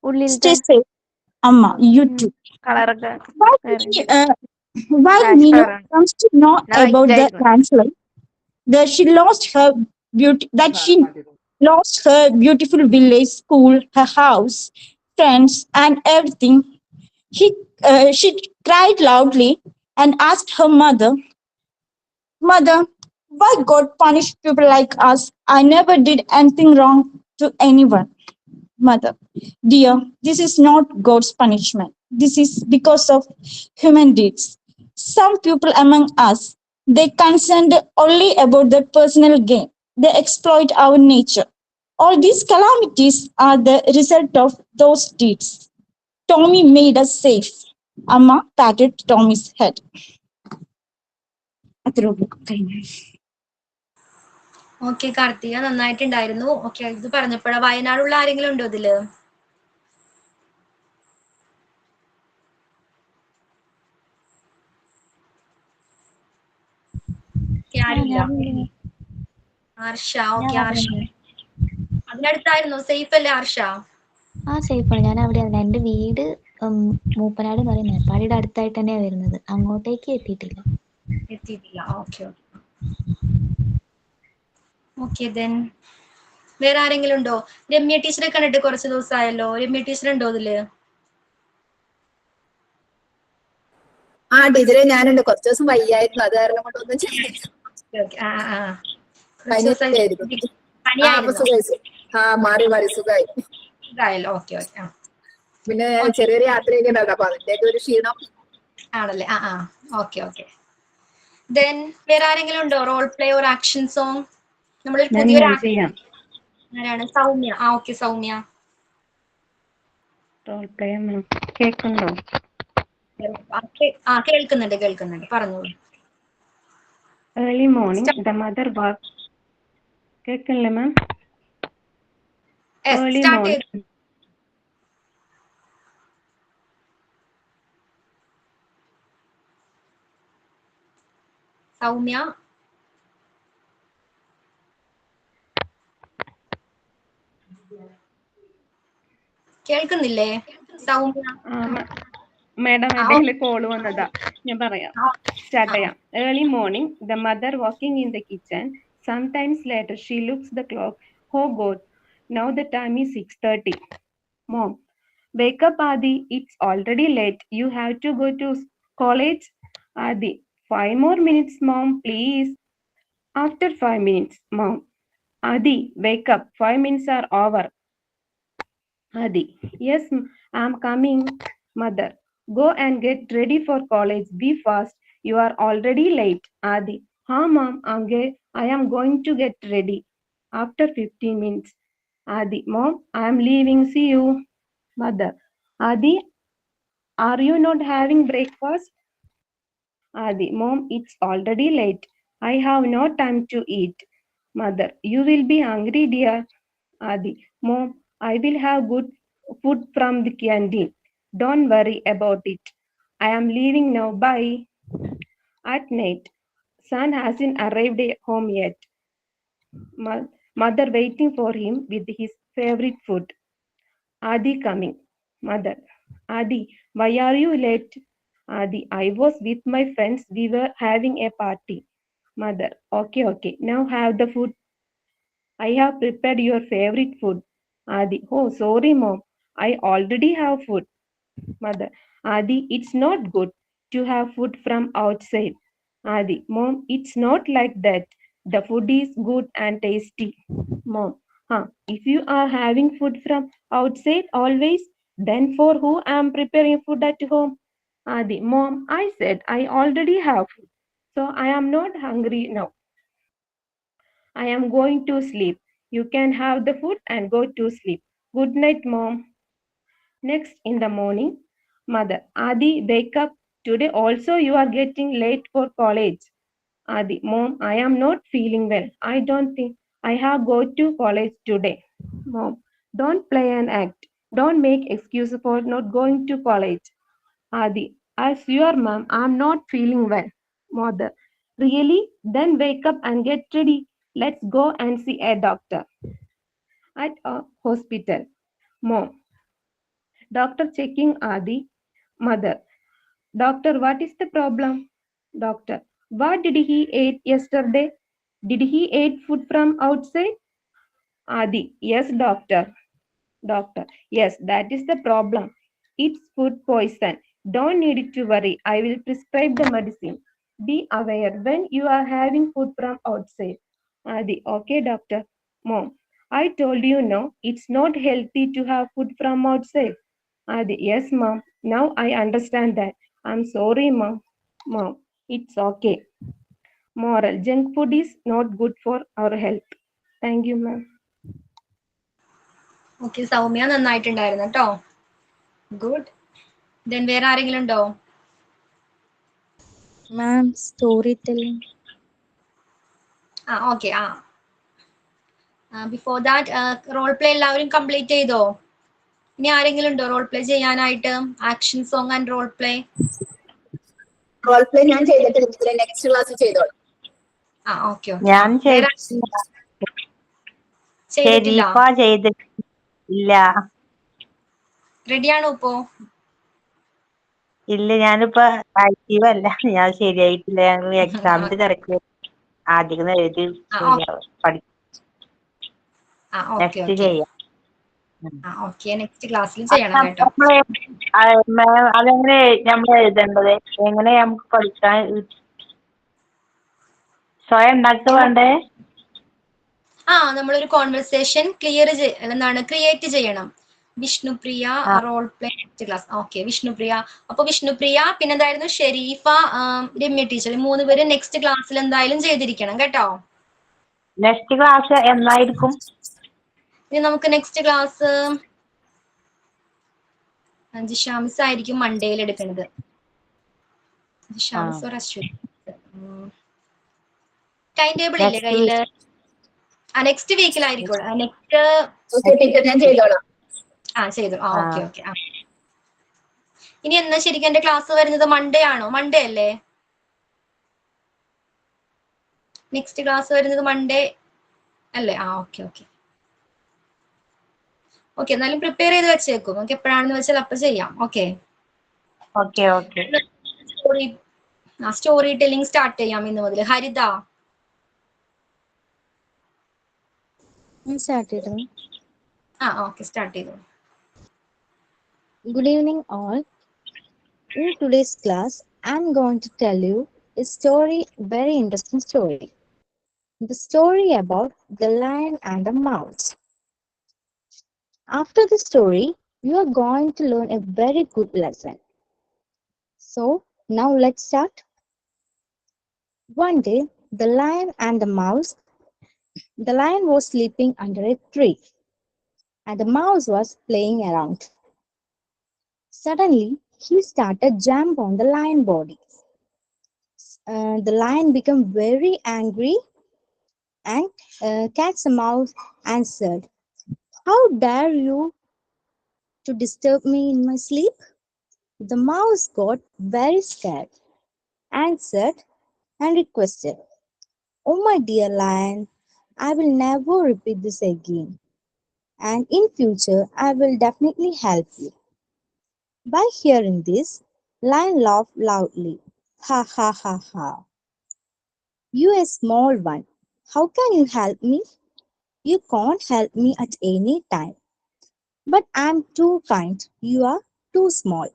ഉള്ളിലത്തെ stay safe. Amma, you too. കളറൊക്കെ While, while Flash Minu കളറാണ് comes to know about white the ആയിരുന്നു landslide, that she lost her beautiful village, school, her house, friends, and everything. She cried loudly and asked her mother, "Mother, why God punished people like us? I never did anything wrong to anyone." Mother, dear, this is not God's punishment. This is because of human deeds. Some people among us, they concerned only about their personal gain. They exploit our nature. All these calamities are the result of those deeds. Tommy made us safe. Amma patted Tommy's head. അത്രേ ഉള്ളൂ. കഴിഞ്ഞു. Okay Karthika, നന്നായിട്ടുണ്ടായിരുന്നു. Okay, ഇത് പറഞ്ഞപ്പോഴാ വയനാടുള്ള ആരെങ്കിലും ഉണ്ടോ ഇതില്? ആരുമില്ല. ആർഷ, okay ആർഷ. അതിനടുത്തായിരുന്നോ? Safe അല്ലേ ആർഷ? സേഫാണ്. ഞാൻ അവിടെയാണ്. എൻ്റെ വീട് മൂപ്പനാട് എന്ന് പറയും, മേപ്പാടിയുടെ അടുത്തായിട്ട് തന്നെയാണ് വരുന്നത്. അങ്ങോട്ടേക്ക് എത്തിയിട്ടില്ല. Okay okay. ദെൻ വേറെ ആരെങ്കിലും ഉണ്ടോ? രമ്യ ടീച്ചറെ കണ്ടിട്ട് കുറച്ച് ദിവസമായല്ലോ. രമ്യ ടീച്ചർ ഉണ്ടോ ഇതില്? ടീച്ചറെ ഞാനുണ്ട്. കുറച്ച് ദിവസം വയ്യായിരുന്നു, അത് കാരണം കൊണ്ടൊന്നും ചെയ്തില്ല. മാറി സുഖമായി. പിന്നെ ചെറിയൊരു യാത്രയൊക്കെ ഉണ്ടായിരുന്നു, അപ്പൊ അതിന്റെയൊക്കെ ഒരു ക്ഷീണം ആണല്ലേ. Okay okay. ദെൻ വേറെ ആരെങ്കിലും ഉണ്ടോ? Role play or action song? നമ്മളൊരു പുതിയൊരു ആരാണ്? Soumya. Okay Soumya. Role play കേൾക്കുന്നുണ്ടോ? കേൾക്കുന്നുണ്ട് പറഞ്ഞോളൂ. Early morning the mother work. കേൾക്കില്ലേ മാം? ഏർലി മോർണിംഗ് സൗമ്യ കേൾക്കുന്നില്ലേ? സൗമ്യ മാഡം എന്തെങ്കിലും കോള് വന്നതാ, ഞാൻ പറയാം. സ്റ്റാർട്ട് ചെയ്യാം. Early morning the mother walking in the kitchen. Sometimes later she looks the clock. Oh God, now the time is 6:30. Mom, wake up Adi, it's already late. You have to go to college. Adi, 5 more minutes mom, please. After 5 minutes, mom. Adi, wake up, 5 minutes are over. Adi, yes, I'm coming. Mother, go and get ready for college. Be fast. You are already late. Adi, mom, I am going to get ready. After 15 minutes. Adi, mom, I am leaving. See you. Mother, Adi, are you not having breakfast? Adi, mom, it's already late. I have no time to eat. Mother, you will be hungry, dear. Adi, mom, I will have good food from the canteen. Don't worry about it. I am leaving now. Bye. At night, son hasn't arrived home yet. Mother waiting for him with his favorite food. Adi coming. Mother, Adi, why are you late? Adi, I was with my friends. We were having a party. Mother, okay. Now have the food. I have prepared your favorite food. Adi, oh, sorry, mom. I already have food. Mother, Adi, it's not good to have food from outside. Adi, Mom, it's not like that. The food is good and tasty. Mom, if you are having food from outside always, then for who am preparing food at home? Adi, Mom, I said I already have food, so I am not hungry now. I am going to sleep. You can have the food and go to sleep. Good night, Mom. Next in the morning, Mother, Adi, wake up. Today also you are getting late for college. Adi, Mom, I am not feeling well. I don't think I have go to college today. Mom, don't play an act. Don't make excuse for not going to college. Adi, as your mom, I am not feeling well. Mother, really? Then wake up and get ready. Let's go and see a doctor at a hospital. Mom, doctor checking Adi. Mother, doctor, what is the problem? Doctor, what did he eat yesterday? Did he eat food from outside? Adi, yes, doctor. Doctor, yes, that is the problem. It's food poison. Don't need to worry. I will prescribe the medicine. Be aware when you are having food from outside. Adi, okay, doctor. Mom, I told you no, it's not healthy to have food from outside. Adi, yes, mom. Now I understand that. I'm sorry, mom. Mom, it's okay. Moral, junk food is not good for our health. Thank you, ma'am. Okay, Soumya നന്നായിട്ടുണ്ടായിരുന്നു കേട്ടോ. Good. Then വേറെ ആരെങ്കിലും ഉണ്ടോ? Ma'am, story telling. Okay. Before that role play എല്ലാവരും complete ചെയ്തോ? ഇനി ആരെങ്കിലും ഉണ്ടോ റോൾ പ്ലേ ചെയ്യാനായിട്ട്? Action song and role play. Role play ഞാൻ ചെയ്തിട്ടില്ല, നെക്സ്റ്റ് ക്ലാസ് ചെയ്തോളാം. ഓക്കെ. ഞാൻ ചെയ്തിട്ടില്ല. റെഡിയാണോ ഇപ്പോ? ഇല്ല, ഞാനിപ്പോ ആക്റ്റീവ് അല്ല. ഞാൻ ശരിയായിട്ടില്ല. ഞാൻ എക്സാമിന്റെ തിരക്ക് ആദ്യം എഴുതി നെക്സ്റ്റ് ചെയ്യാം. നെക്സ്റ്റ് ക്ലാസ്സിൽ ചെയ്യണം കേട്ടോ. അതെങ്ങനെ നമ്മൾ എഴുതേണ്ടത്? എങ്ങനെ നമുക്ക് പഠിക്കാൻ സ്വയം ഉണ്ടാക്കുക വേണ്ടേ? നമ്മളൊരു കോൺവെർസേഷൻ ക്രിയേറ്റ് ചെയ്യണം. Vishnupriya role play next class. Okay, Vishnupriya. അപ്പൊ വിഷ്ണുപ്രിയ, പിന്നെന്തായിരുന്നു ഷെരീഫ, രമ്യ ടീച്ചർ, 3 പേര് നെക്സ്റ്റ് ക്ലാസ്സിൽ എന്തായാലും ചെയ്തിരിക്കണം കേട്ടോ. നെക്സ്റ്റ് ക്ലാസ് എന്നായിരിക്കും? ഇനി നമുക്ക് നെക്സ്റ്റ് ക്ലാസ് ജിഷാമിസ് ആയിരിക്കും മൺഡേയിൽ എടുക്കുന്നത്. ജിഷാമിസ് ഓർ അശ്വിൻ. ടൈം ടേബിൾ ഇല്ലേ കയ്യില്? നെക്സ്റ്റ് വീക്കിലായിരിക്കും. ഞാൻ ചെയ്തോളാം. ചെയ്തു. ഓക്കെ. ഇനി എന്നാ ശരിക്കും എന്റെ ക്ലാസ് വരുന്നത്? മൺഡേ ആണോ? മൺഡേ അല്ലേ നെക്സ്റ്റ് ക്ലാസ് വരുന്നത്? മൺഡേ അല്ലേ? ഓക്കെ. എന്നാലും പ്രിപ്പയർ ചെയ്ത് വെച്ചേക്കും. നമുക്ക് എപ്പോഴാണെന്ന് വെച്ചാൽ അപ്പൊ ചെയ്യാം. ഓക്കെ. സ്റ്റോറി ടെല്ലിംഗ് സ്റ്റാർട്ട് ചെയ്യാം ഇന്ന് മുതൽ. ഹരിത സ്റ്റാർട്ട് ചെയ്തു. ഓക്കെ, സ്റ്റാർട്ട് ചെയ്തു. Good evening all. In today's class, I'm going to tell you a story, very interesting story. The story about the lion and the mouse. After the story, you are going to learn a very good lesson. So, now let's start. One day, the lion and the mouse. The lion was sleeping under a tree, and the mouse was playing around. Suddenly, he started jump on the lion body. The lion became very angry and catch the mouse and said, "How dare you to disturb me in my sleep?" The mouse got very scared, answered and requested, "Oh my dear lion, I will never repeat this again, and in future I will definitely help you." By hearing this, lion laughed loudly. "Ha ha ha ha. You a small one. How can you help me? You can't help me at any time. But I'm too kind. You are too small.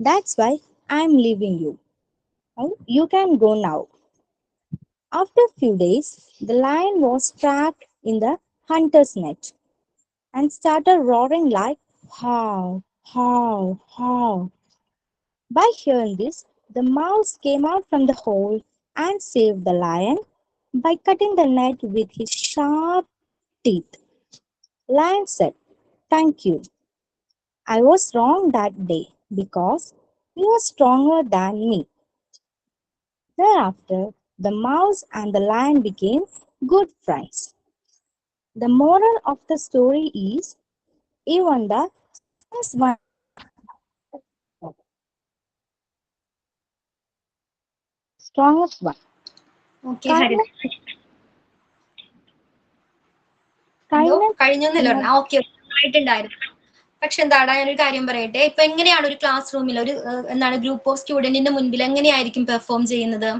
That's why I'm leaving you." And you can go now. After a few days, the lion was trapped in the hunter's net and started roaring like how, how, how. By hearing this, the mouse came out from the hole and saved the lion by cutting the net with his sharp teeth. Lion said, "Thank you. I was wrong that day because you are stronger than me." Thereafter, the mouse and the lion became good friends. The moral of the story is even the strongest one. Okay Haritha. കഴിഞ്ഞൊന്നുമില്ല പറഞ്ഞ. Okay, ആയിട്ടുണ്ടായിരുന്നു. പക്ഷെ എന്താടാ, ഞാനൊരു കാര്യം പറയട്ടെ. ഇപ്പൊ എങ്ങനെയാണ് ഒരു ക്ലാസ് റൂമിൽ ഒരു എന്താണ് ഗ്രൂപ്പ് ഓഫ് സ്റ്റുഡന്റിന്റെ മുൻപിൽ എങ്ങനെയായിരിക്കും പെർഫോം ചെയ്യുന്നത്?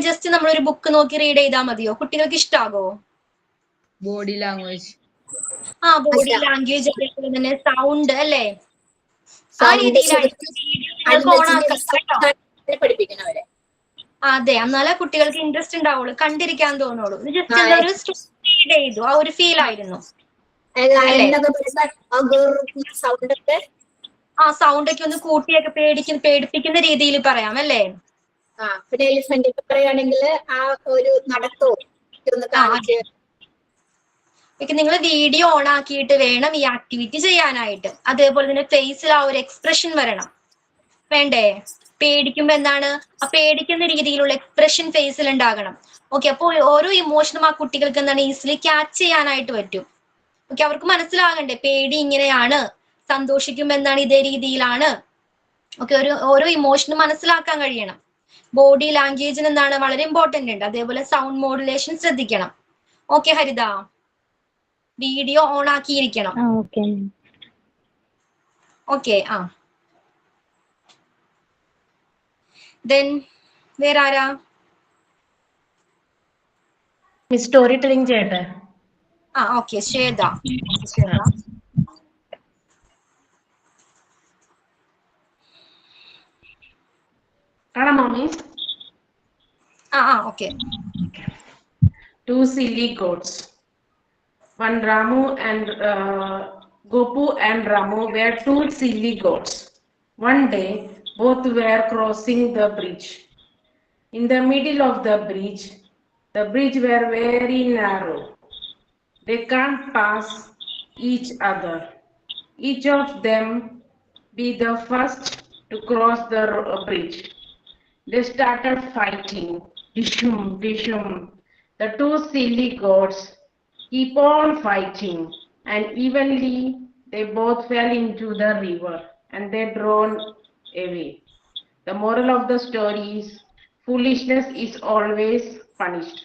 ജസ്റ്റ് നമ്മളൊരു ബുക്ക് നോക്കി റീഡ് ചെയ്താൽ മതിയോ? കുട്ടികൾക്ക് ഇഷ്ടാകോ? ബോഡി ലാംഗ്വേജ്, ബോഡി ലാംഗ്വേജ്, അതേപോലെ തന്നെ സൗണ്ട് അല്ലേ? ആ രീതിയിലായിരിക്കും ഓൺ ആക്കാം. പഠിപ്പിക്കുന്നവരെ. അതെ, എന്നാലേ കുട്ടികൾക്ക് ഇൻട്രസ്റ്റ് ഉണ്ടാവുള്ളൂ, കണ്ടിരിക്കാൻ തോന്നുള്ളൂ. ജസ്റ്റ് എന്താ ഒരു റീഡ് ചെയ്തു, ആ ഒരു ഫീൽ ആയിരുന്നു. സൗണ്ട് ഒക്കെ ഒന്ന് കൂട്ടിയൊക്കെ പേടിപ്പിക്കുന്ന രീതിയിൽ പറയാം അല്ലേ? പിന്നെ എലിഫന്റ് ഒക്കെ പറയുകയാണെങ്കിൽ ആ ഒരു നടത്തവും നിങ്ങൾ വീഡിയോ ഓൺ ആക്കിയിട്ട് വേണം ഈ ആക്ടിവിറ്റി ചെയ്യാനായിട്ട്. അതേപോലെ തന്നെ ഫേസിൽ ആ ഒരു എക്സ്പ്രഷൻ വരണം, വേണ്ടേ? പേടിക്കുമ്പോ എന്താണ് ആ പേടിക്കുന്ന രീതിയിലുള്ള എക്സ്പ്രഷൻ ഫേസിൽ ഉണ്ടാകണം. ഓക്കെ, അപ്പോൾ ഓരോ ഇമോഷനും ആ കുട്ടികൾക്ക് എന്താണ് ഈസിലി ക്യാച്ച് ചെയ്യാനായിട്ട് പറ്റും. ഓക്കെ, അവർക്ക് മനസ്സിലാകണ്ടേ പേടി ഇങ്ങനെയാണ്, സന്തോഷിക്കുമ്പോ എന്താണ് ഇതേ രീതിയിലാണ്. ഓക്കെ, ഓരോ ഇമോഷനും മനസ്സിലാക്കാൻ കഴിയണം. ബോഡി ലാംഗ്വേജിന് എന്താണ് വളരെ ഇമ്പോർട്ടന്റ് ഉണ്ട്. അതേപോലെ സൗണ്ട് മോഡുലേഷൻ ശ്രദ്ധിക്കണം. ഓക്കെ ഹരിത, വീഡിയോ ഓൺ ആക്കിയിരിക്കണം. ഓക്കെ. ദെൻ വേറെ ആരാ? സ്റ്റോറി ടെല്ലിംഗ് ചെയ്യട്ടെ? ഓക്കെ, ശ്വേത. കാണാമോ means? Okay. Two silly goats. One Ramu and Gopu and Ramu were two silly goats. One day, both were crossing the bridge. In the middle of the bridge were very narrow. They can't pass each other. Each of them be the first to cross the bridge. They started fighting. Dishum, dishum. The two silly goats keep on fighting, and evenly they both fell into the river and they drowned away. The moral of the story is foolishness is always punished.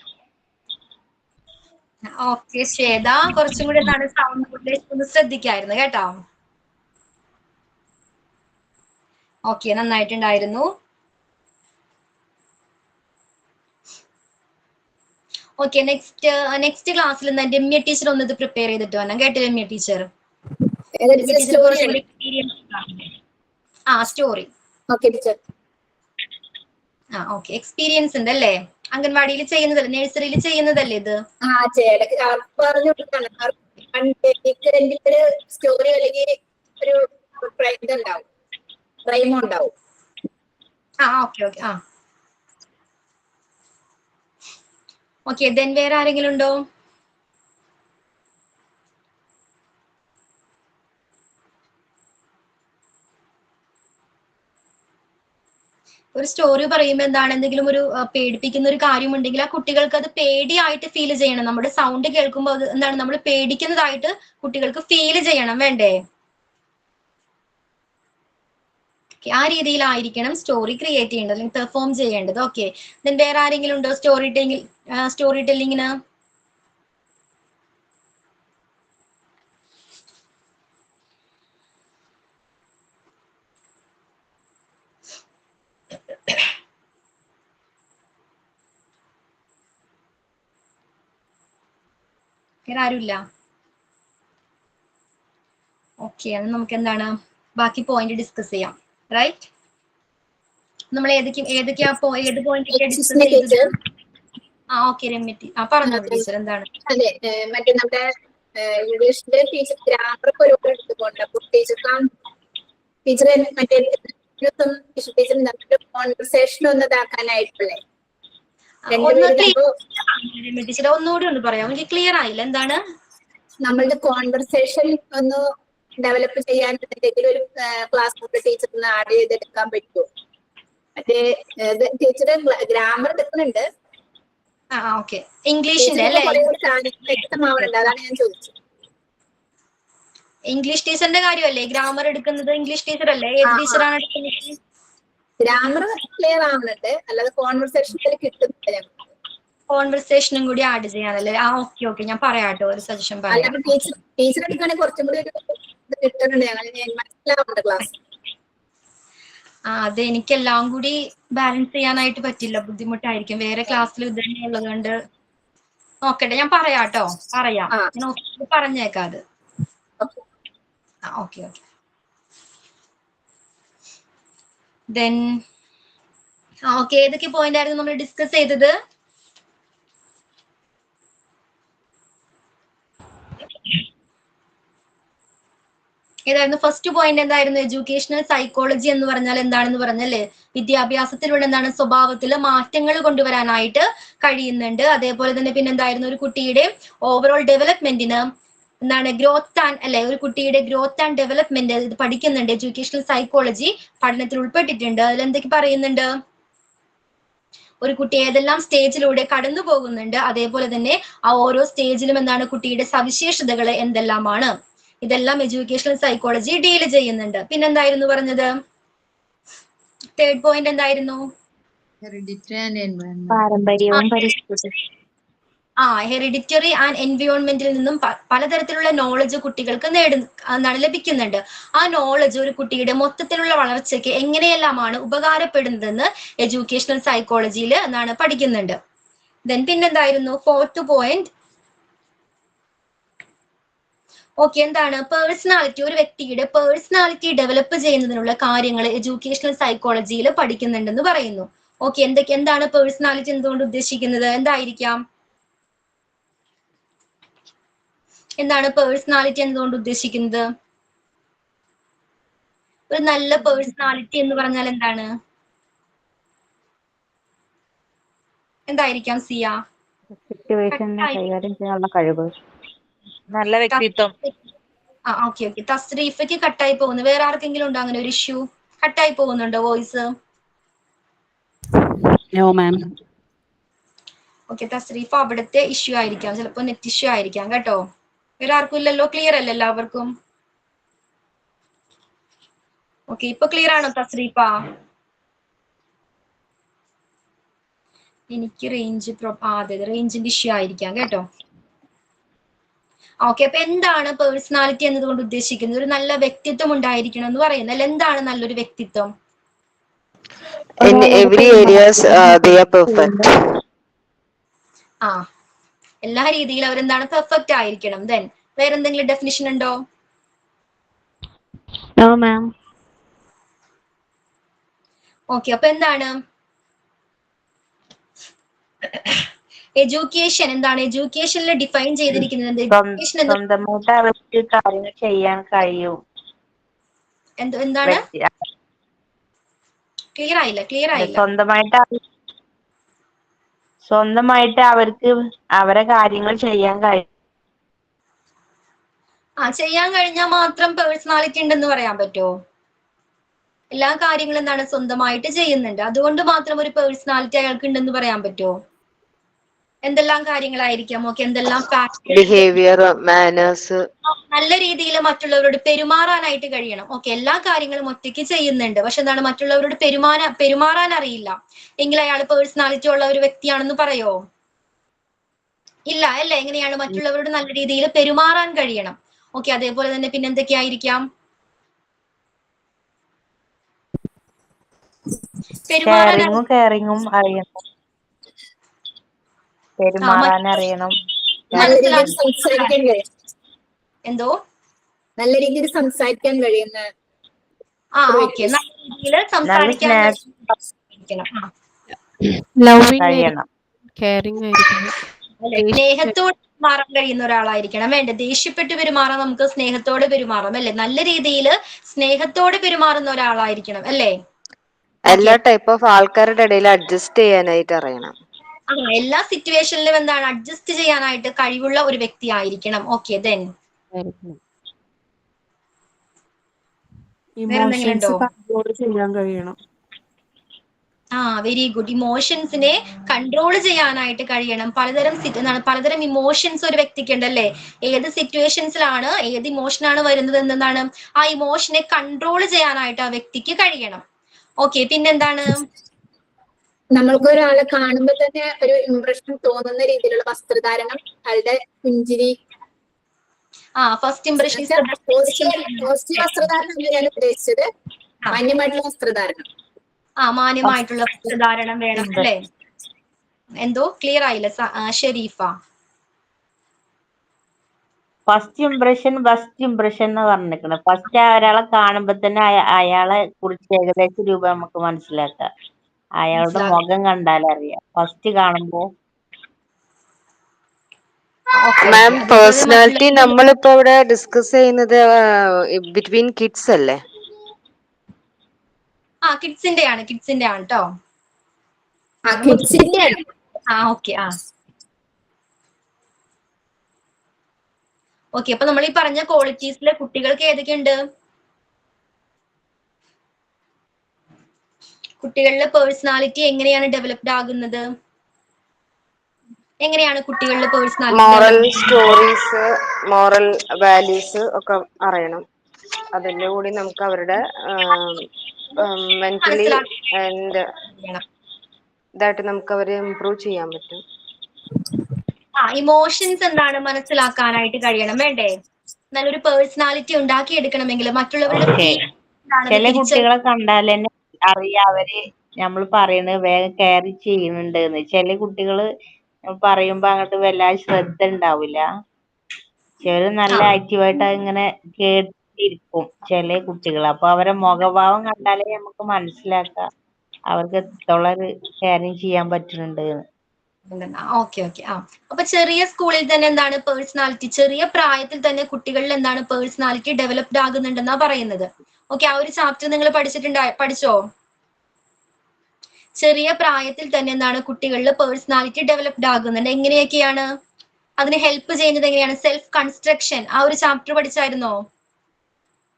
Okay Shweta, കുറച്ചും കൂടി എന്താണ് sound modulation ഒന്ന് ശ്രദ്ധിക്കായിരുന്നു കേട്ടോ. Okay, നന്നായിട്ടുണ്ടായിരുന്നു. Okay, next ക്ലാസ്സിൽ Ramya teacher ഒന്ന് ഇത് prepare ചെയ്തിട്ട് വരണം കേട്ടോ. Ramya teacher story. Okay, experience ഉണ്ട് അല്ലേ? അംഗൻവാടിയിൽ ചെയ്യുന്നതല്ലേ, നഴ്സറിയിൽ ചെയ്യുന്നതല്ലേ ഇത്? സ്റ്റോറി അല്ലെങ്കിൽ ഒരു ഇതുണ്ടാവും, റൈമോ ഉണ്ടാവും. ഓക്കെ, ദെൻ വേറെ ആരെങ്കിലും ഉണ്ടോ? ഒരു സ്റ്റോറി പറയുമ്പോൾ എന്താണ് എന്തെങ്കിലും ഒരു പേടിപ്പിക്കുന്ന ഒരു കാര്യമുണ്ടെങ്കിൽ ആ കുട്ടികൾക്ക് അത് പേടിയായിട്ട് ഫീൽ ചെയ്യണം. നമ്മുടെ സൗണ്ട് കേൾക്കുമ്പോൾ അത് എന്താണ് നമ്മൾ പേടിക്കുന്നതായിട്ട് കുട്ടികൾക്ക് ഫീൽ ചെയ്യണം, വേണ്ടേ? ആ രീതിയിലായിരിക്കണം സ്റ്റോറി ക്രിയേറ്റ് ചെയ്യേണ്ടത് അല്ലെങ്കിൽ പെർഫോം ചെയ്യേണ്ടത്. ഓക്കെ, ദെൻ വേറെ ആരെങ്കിലും ഉണ്ടോ സ്റ്റോറി ടെല്ലിങ്ങിന്? വേറെ ആരുമില്ല? ഓക്കെ, അത് നമുക്ക് എന്താണ് ബാക്കി പോയിന്റ് ഡിസ്കസ് ചെയ്യാം, റൈറ്റ്? നമ്മൾ ഏതൊക്കെയാ ഏത് പോയിന്റൊക്കെയാ ഡിസ്കസ് Excuse me, ചെയ്തത്? teacher. ഓക്കെ രമ്യ പറഞ്ഞോളൂ ടീച്ചർ എന്താണ്? അതെ, മറ്റേ നമ്മുടെ ഇംഗ്ലീഷിന്റെ ടീച്ചർ ഗ്രാമറൊക്കെ ഒരുപാട് എടുത്തുകൊണ്ട് അപ്പൊ ടീച്ചർ മറ്റേ ടീച്ചർ കോൺവെർസേഷൻ ഒന്ന് ഇതാക്കാനായിട്ടുള്ളേ ടീച്ചർ ഒന്നുകൂടി ഒന്ന് പറയാം, എനിക്ക് ക്ലിയർ ആയില്ല. എന്താണ് നമ്മളുടെ കോൺവെർസേഷൻ ഒന്ന് ഡെവലപ്പ് ചെയ്യാൻ എന്തെങ്കിലും ഒരു ക്ലാസ് ടീച്ചറിന് ആഡ് ചെയ്തെടുക്കാൻ പറ്റുമോ? മറ്റേ ടീച്ചർ ഗ്രാമർ എടുക്കുന്നുണ്ട്, ഇംഗ്ലീഷിന്റെ അല്ലേ? വ്യക്തമാവുന്നുണ്ട്, അതാണ് ഞാൻ ചോദിച്ചത്. ഇംഗ്ലീഷ് ടീച്ചറിന്റെ കാര്യമല്ലേ ഗ്രാമർ എടുക്കുന്നത്? ഇംഗ്ലീഷ് ടീച്ചർ അല്ലേ? ഏത് ടീച്ചറാണ് എടുക്കുന്നത്? ഗ്രാമർ ക്ലിയർ ആവുന്നുണ്ട്, അല്ലാതെ കോൺവെർസേഷനിൽ കിട്ടുന്നില്ല. കോൺവെർസേഷനും കൂടി ആഡ് ചെയ്യാനല്ലേ? ഓക്കെ ഞാൻ പറയാട്ടോ, ഒരു സജഷൻ പറയാം. ടീച്ചർ എടുക്കുകയാണെങ്കിൽ കുറച്ചും കൂടി കിട്ടുന്നുണ്ട്, മനസ്സിലാവുന്നുണ്ട് ക്ലാസ്. അത് എനിക്കെല്ലാം കൂടി ബാലൻസ് ചെയ്യാനായിട്ട് പറ്റില്ല, ബുദ്ധിമുട്ടായിരിക്കും. വേറെ ക്ലാസ്സിൽ ഇത് തന്നെ ഉള്ളത് കൊണ്ട് നോക്കട്ടെ, ഞാൻ പറയാട്ടോ, പറയാം, ഞാൻ പറഞ്ഞേക്കാം അത്. ഓക്കെ ദെൻ ഏതൊക്കെ പോയിന്റ് ആയിരുന്നു നമ്മൾ ഡിസ്കസ് ചെയ്തത്? ഏതായിരുന്നു ഫസ്റ്റ് പോയിന്റ്? എന്തായിരുന്നു? എഡ്യൂക്കേഷണൽ സൈക്കോളജി എന്ന് പറഞ്ഞാൽ എന്താണെന്ന് പറഞ്ഞല്ലേ? വിദ്യാഭ്യാസത്തിലൂടെ എന്താണ് സ്വഭാവത്തില് മാറ്റങ്ങൾ കൊണ്ടുവരാനായിട്ട് കഴിയുന്നുണ്ട്. അതേപോലെ തന്നെ പിന്നെന്തായിരുന്നു? ഒരു കുട്ടിയുടെ ഓവറോൾ ഡെവലപ്മെന്റിന് എന്താണ് ഗ്രോത്ത് ആൻഡ് അല്ലെ, ഒരു കുട്ടിയുടെ ഗ്രോത്ത് ആൻഡ് ഡെവലപ്മെന്റ് ഇത് പഠിക്കുന്നുണ്ട്. എഡ്യൂക്കേഷണൽ സൈക്കോളജി പഠനത്തിൽ ഉൾപ്പെട്ടിട്ടുണ്ട്. അതിൽ എന്തൊക്കെ പറയുന്നുണ്ട്? ഒരു കുട്ടി ഏതെല്ലാം സ്റ്റേജിലൂടെ കടന്നു പോകുന്നുണ്ട്, അതേപോലെ തന്നെ ആ ഓരോ സ്റ്റേജിലും എന്താണ് കുട്ടിയുടെ സവിശേഷതകൾ എന്തെല്ലാമാണ്, ഇതെല്ലാം എഡ്യൂക്കേഷണൽ സൈക്കോളജി ഡീൽ ചെയ്യുന്നുണ്ട്. പിന്നെന്തായിരുന്നു പറഞ്ഞത്? തേർഡ് പോയിന്റ് എന്തായിരുന്നു? പാരമ്പര്യവും പരിസ്ഥിതിയും. ഹെറിഡിറ്ററി ആൻഡ് എൻവയോൺമെന്റിൽ നിന്നും പലതരത്തിലുള്ള നോളജ് കുട്ടികൾക്ക് ലഭിക്കുന്നുണ്ട്. ആ നോളജ് ഒരു കുട്ടിയുടെ മൊത്തത്തിലുള്ള വളർച്ചയ്ക്ക് എങ്ങനെയെല്ലാമാണ് ഉപകാരപ്പെടുന്നതെന്ന് എഡ്യൂക്കേഷണൽ സൈക്കോളജിയിൽ പഠിക്കുന്നുണ്ട്. ദെൻ പിന്നെന്തായിരുന്നു? ഫോർത്ത് പോയിന്റ് എന്താണ്? പേഴ്സണാലിറ്റി. ഒരു വ്യക്തിയുടെ പേഴ്സണാലിറ്റി ഡെവലപ്പ് ചെയ്യുന്നതിനുള്ള കാര്യങ്ങൾ എഡ്യൂക്കേഷണൽ സൈക്കോളജിയിൽ പഠിക്കുന്നുണ്ടെന്ന് പറയുന്നു. എന്താണ് പേഴ്സണാലിറ്റി എന്തുകൊണ്ട് ഉദ്ദേശിക്കുന്നത്? എന്തായിരിക്കാം? എന്താണ് പേഴ്സണാലിറ്റി എന്തുകൊണ്ട് ഉദ്ദേശിക്കുന്നത്? ഒരു നല്ല പേഴ്സണാലിറ്റി എന്ന് പറഞ്ഞാൽ എന്താണ്? എന്തായിരിക്കാം സിയ? സിറ്റുവേഷനെ കൈകാര്യം ചെയ്യാനുള്ള കഴിവ്, നല്ല വ്യക്തിത്വം. ഓക്കെ തസ്രീഫയ്ക്ക് കട്ടായി പോകുന്നു. വേറെ ആർക്കെങ്കിലും ഉണ്ടോ അങ്ങനെ ഒരു ഇഷ്യൂ? കട്ടായി പോകുന്നുണ്ടോ വോയിസ്? No ma'am. തസ്രീഫ് അവിടുത്തെ ഇഷ്യൂ ആയിരിക്കാം, ചിലപ്പോൾ നെറ്റ് ഇഷ്യൂ ആയിരിക്കാം കേട്ടോ. വേറെ ആർക്കും ഇല്ലല്ലോ? ക്ലിയർ അല്ലേ എല്ലാവർക്കും? ഇപ്പൊ ക്ലിയർ ആണോ തസ്രീഫ? എനിക്ക് റേഞ്ചിന്റെ ഇഷ്യൂ ആയിരിക്കാം കേട്ടോ. അപ്പൊ എന്താണ് പേഴ്സണാലിറ്റി എന്നതുകൊണ്ട് ഉദ്ദേശിക്കുന്നത്? ഒരു നല്ല വ്യക്തിത്വം ഉണ്ടായിരിക്കണം എന്ന് പറയുന്നത് അല്ല? എന്താണ് നല്ലൊരു വ്യക്തിത്വം? In every areas they are perfect. എല്ലാ രീതിയിലും അവരെന്താണ്? പെർഫെക്റ്റ് ആയിരിക്കണം. ദെൻ വേറെ എന്തെങ്കിലും ഡെഫിനിഷൻ ഉണ്ടോ? No ma'am. അപ്പൊ എന്താണ് എഡ്യൂക്കേഷൻ? എന്താണ് എഡ്യൂക്കേഷനിൽ ഡിഫൈൻ ചെയ്തിരിക്കുന്നത്? സ്വന്തമായിട്ട് അവർക്ക് കാര്യങ്ങൾ ചെയ്യാൻ കഴിയും. എന്താണ്? ക്ലിയർ ആയില്ല. സ്വന്തമായിട്ട് അവർക്ക് അവരെ കാര്യങ്ങൾ ചെയ്യാൻ കഴിയും. ചെയ്യാൻ കഴിഞ്ഞാൽ മാത്രം പേഴ്സണാലിറ്റി ഉണ്ടെന്ന് പറയാൻ പറ്റുമോ? എല്ലാ കാര്യങ്ങളും എന്താണ് സ്വന്തമായിട്ട് ചെയ്യുന്നുണ്ട്, അതുകൊണ്ട് മാത്രം ഒരു പേഴ്സണാലിറ്റി അയാൾക്ക് ഉണ്ടെന്ന് പറയാൻ പറ്റുമോ? എന്തെല്ലാം കാര്യങ്ങളായിരിക്കാം? എന്തെല്ലാം ബിഹേവിയർ, മാനേഴ്സ്, നല്ല രീതിയിൽ മറ്റുള്ളവരോട് പെരുമാറാനായിട്ട് കഴിയണം. എല്ലാ കാര്യങ്ങളും ഒറ്റയ്ക്ക് ചെയ്യുന്നുണ്ട്, പക്ഷെ എന്താണ് മറ്റുള്ളവരോട് പെരുമാറാൻ അറിയില്ല എങ്കിൽ അയാൾ പേഴ്സണാലിറ്റി ഉള്ള ഒരു വ്യക്തിയാണെന്ന് പറയോ? ഇല്ല അല്ലേ? എങ്ങനെയാണ്? മറ്റുള്ളവരോട് നല്ല രീതിയിൽ പെരുമാറാൻ കഴിയണം. അതേപോലെ തന്നെ പിന്നെ എന്തൊക്കെയായിരിക്കാം? കെയറിങ്ങും അറിയണം, പെരുമാറാൻ അറിയണം. എന്തോ? നല്ല രീതിയിൽ സംസാരിക്കാൻ കഴിയുന്ന, നല്ല രീതിയിൽ സംസാരിക്കാൻ ലവിങ് കഴിയണം. കെയറിങ് ആയിരിക്കണം. അല്ലെ, സ്നേഹത്തോട് പെരുമാറാൻ കഴിയുന്ന ഒരാളായിരിക്കണം. വേണ്ട, ദേഷ്യപ്പെട്ട് പെരുമാറാൻ നമുക്ക് സ്നേഹത്തോടെ പെരുമാറാം അല്ലെ, നല്ല രീതിയിൽ സ്നേഹത്തോടെ പെരുമാറുന്ന ഒരാളായിരിക്കണം അല്ലേ. എല്ലാ ടൈപ്പ് ഓഫ് ആൾക്കാരുടെ ഇടയിൽ അഡ്ജസ്റ്റ് ചെയ്യാനായിട്ട് അറിയണം. എല്ലാ സിറ്റുവേഷനിലും എന്താണ് അഡ്ജസ്റ്റ് ചെയ്യാനായിട്ട് കഴിവുള്ള ഒരു വ്യക്തി ആയിരിക്കണം. ഓക്കെ, ദെൻ ഇമോഷൻസ് കൺട്രോൾ ചെയ്യാൻ കഴിയണം. Very good. ഇമോഷൻസിനെ കൺട്രോൾ ചെയ്യാനായിട്ട് കഴിയണം. പലതരം ഇമോഷൻസ് ഒരു വ്യക്തിക്ക് ഉണ്ടല്ലേ. ഏത് സിറ്റുവേഷൻസിലാണ് ഏത് ഇമോഷനാണ് വരുന്നത് എന്താണ് ആ ഇമോഷനെ കൺട്രോൾ ചെയ്യാനായിട്ട് ആ വ്യക്തിക്ക് കഴിയണം. ഓക്കെ, പിന്നെന്താണ്? നമ്മൾക്ക് ഒരാളെ കാണുമ്പോൾ തന്നെ ഒരു ഇംപ്രഷൻ തോന്നുന്ന രീതിയിലുള്ള വസ്ത്രധാരണം, അയാളുടെ പുഞ്ചിരി. First impression. പോസിറ്റീവ് വസ്ത്രധാരണം എന്ന് ഞാൻ ഉദ്ദേശിച്ചത് മാന്യമായിട്ടുള്ള വസ്ത്രധാരണം. മാന്യമായിട്ടുള്ള വസ്ത്രധാരണം വേണം അല്ലേ. എന്തോ ക്ലിയർ ആയില്ല ഷെരീഫ. ഫസ്റ്റ് ഇംപ്രഷൻ എന്ന് പറഞ്ഞിരിക്കണം. ഫസ്റ്റ് ഒരാളെ കാണുമ്പോ തന്നെ അയാളെ കുറിച്ച് ഏകദേശം രൂപ നമുക്ക് മനസ്സിലാക്കാം. അയാളുടെ മുഖം കണ്ടാലറിയാം ഫസ്റ്റ് കാണുമ്പോ. മാം, പേഴ്സണാലിറ്റി നമ്മളിപ്പോ ഇവിടെ ഡിസ്കസ് ചെയ്യുന്നത് ബിറ്റ്വീൻ കിഡ്സ് അല്ലേ? കിഡ്സിന്റെ ആണ് കേട്ടോ. ഓക്കെ, അപ്പൊ നമ്മൾ ഈ പറഞ്ഞ ക്വാളിറ്റീസിലെ കുട്ടികൾക്ക് ഏതൊക്കെയുണ്ട്? കുട്ടികളിലെ പേഴ്സണാലിറ്റി എങ്ങനെയാണ് ഡെവലപ്ഡ് ആകുന്നത്? എങ്ങനെയാണ് കുട്ടികളിലെ personality? Moral stories, moral values ഒക്കെ അറിയണം. അതിന്റെ കൂടി നമുക്ക് അവരുടെ മെന്റലി ആൻഡ് ഇതായിട്ട് നമുക്ക് അവരെ ഇംപ്രൂവ് ചെയ്യാൻ പറ്റും. ഇമോഷൻസ് എന്താണ് മനസ്സിലാക്കാനായിട്ട് കഴിയണം. വേണ്ടേ? നല്ലൊരു പേഴ്സണാലിറ്റി ഉണ്ടാക്കിയെടുക്കണമെങ്കിൽ മറ്റുള്ളവരുടെ ചില കുട്ടികളെ കണ്ടാൽ തന്നെ അറിയാം അവര് നമ്മൾ പറയുന്നത് വേഗം കെയർ ചെയ്യുന്നുണ്ട്. ചില കുട്ടികള് പറയുമ്പോ അങ്ങോട്ട് വല്ലാതെ ശ്രദ്ധ ഉണ്ടാവില്ല. ചിലര് നല്ല ആക്റ്റീവായിട്ട് ഇങ്ങനെ കേട്ടിരിക്കും ചില കുട്ടികൾ. അപ്പൊ അവരെ മുഖഭാവം കണ്ടാലേ നമുക്ക് മനസ്സിലാക്കാം അവർക്ക് എത്രത്തോളം കെയറിങ് ചെയ്യാൻ പറ്റുന്നുണ്ട്. ഓക്കെ. അപ്പൊ ചെറിയ സ്കൂളിൽ തന്നെ എന്താണ് പേഴ്സണാലിറ്റി, ചെറിയ പ്രായത്തിൽ തന്നെ കുട്ടികളിൽ എന്താണ് പേഴ്സണാലിറ്റി ഡെവലപ്ഡ് ആകുന്നുണ്ടെന്നാ പറയുന്നത്. ഓക്കെ, ആ ഒരു ചാപ്റ്റർ നിങ്ങൾ പഠിച്ചോ? ചെറിയ പ്രായത്തിൽ തന്നെ എന്താണ് കുട്ടികളിൽ പേഴ്സണാലിറ്റി ഡെവലപ്ഡ് ആകുന്നുണ്ട്. എങ്ങനെയൊക്കെയാണ് അതിന് ഹെൽപ്പ് ചെയ്യുന്നത്? എങ്ങനെയാണ്? സെൽഫ് കൺസ്ട്രക്ഷൻ, ആ ഒരു ചാപ്റ്റർ പഠിച്ചായിരുന്നോ?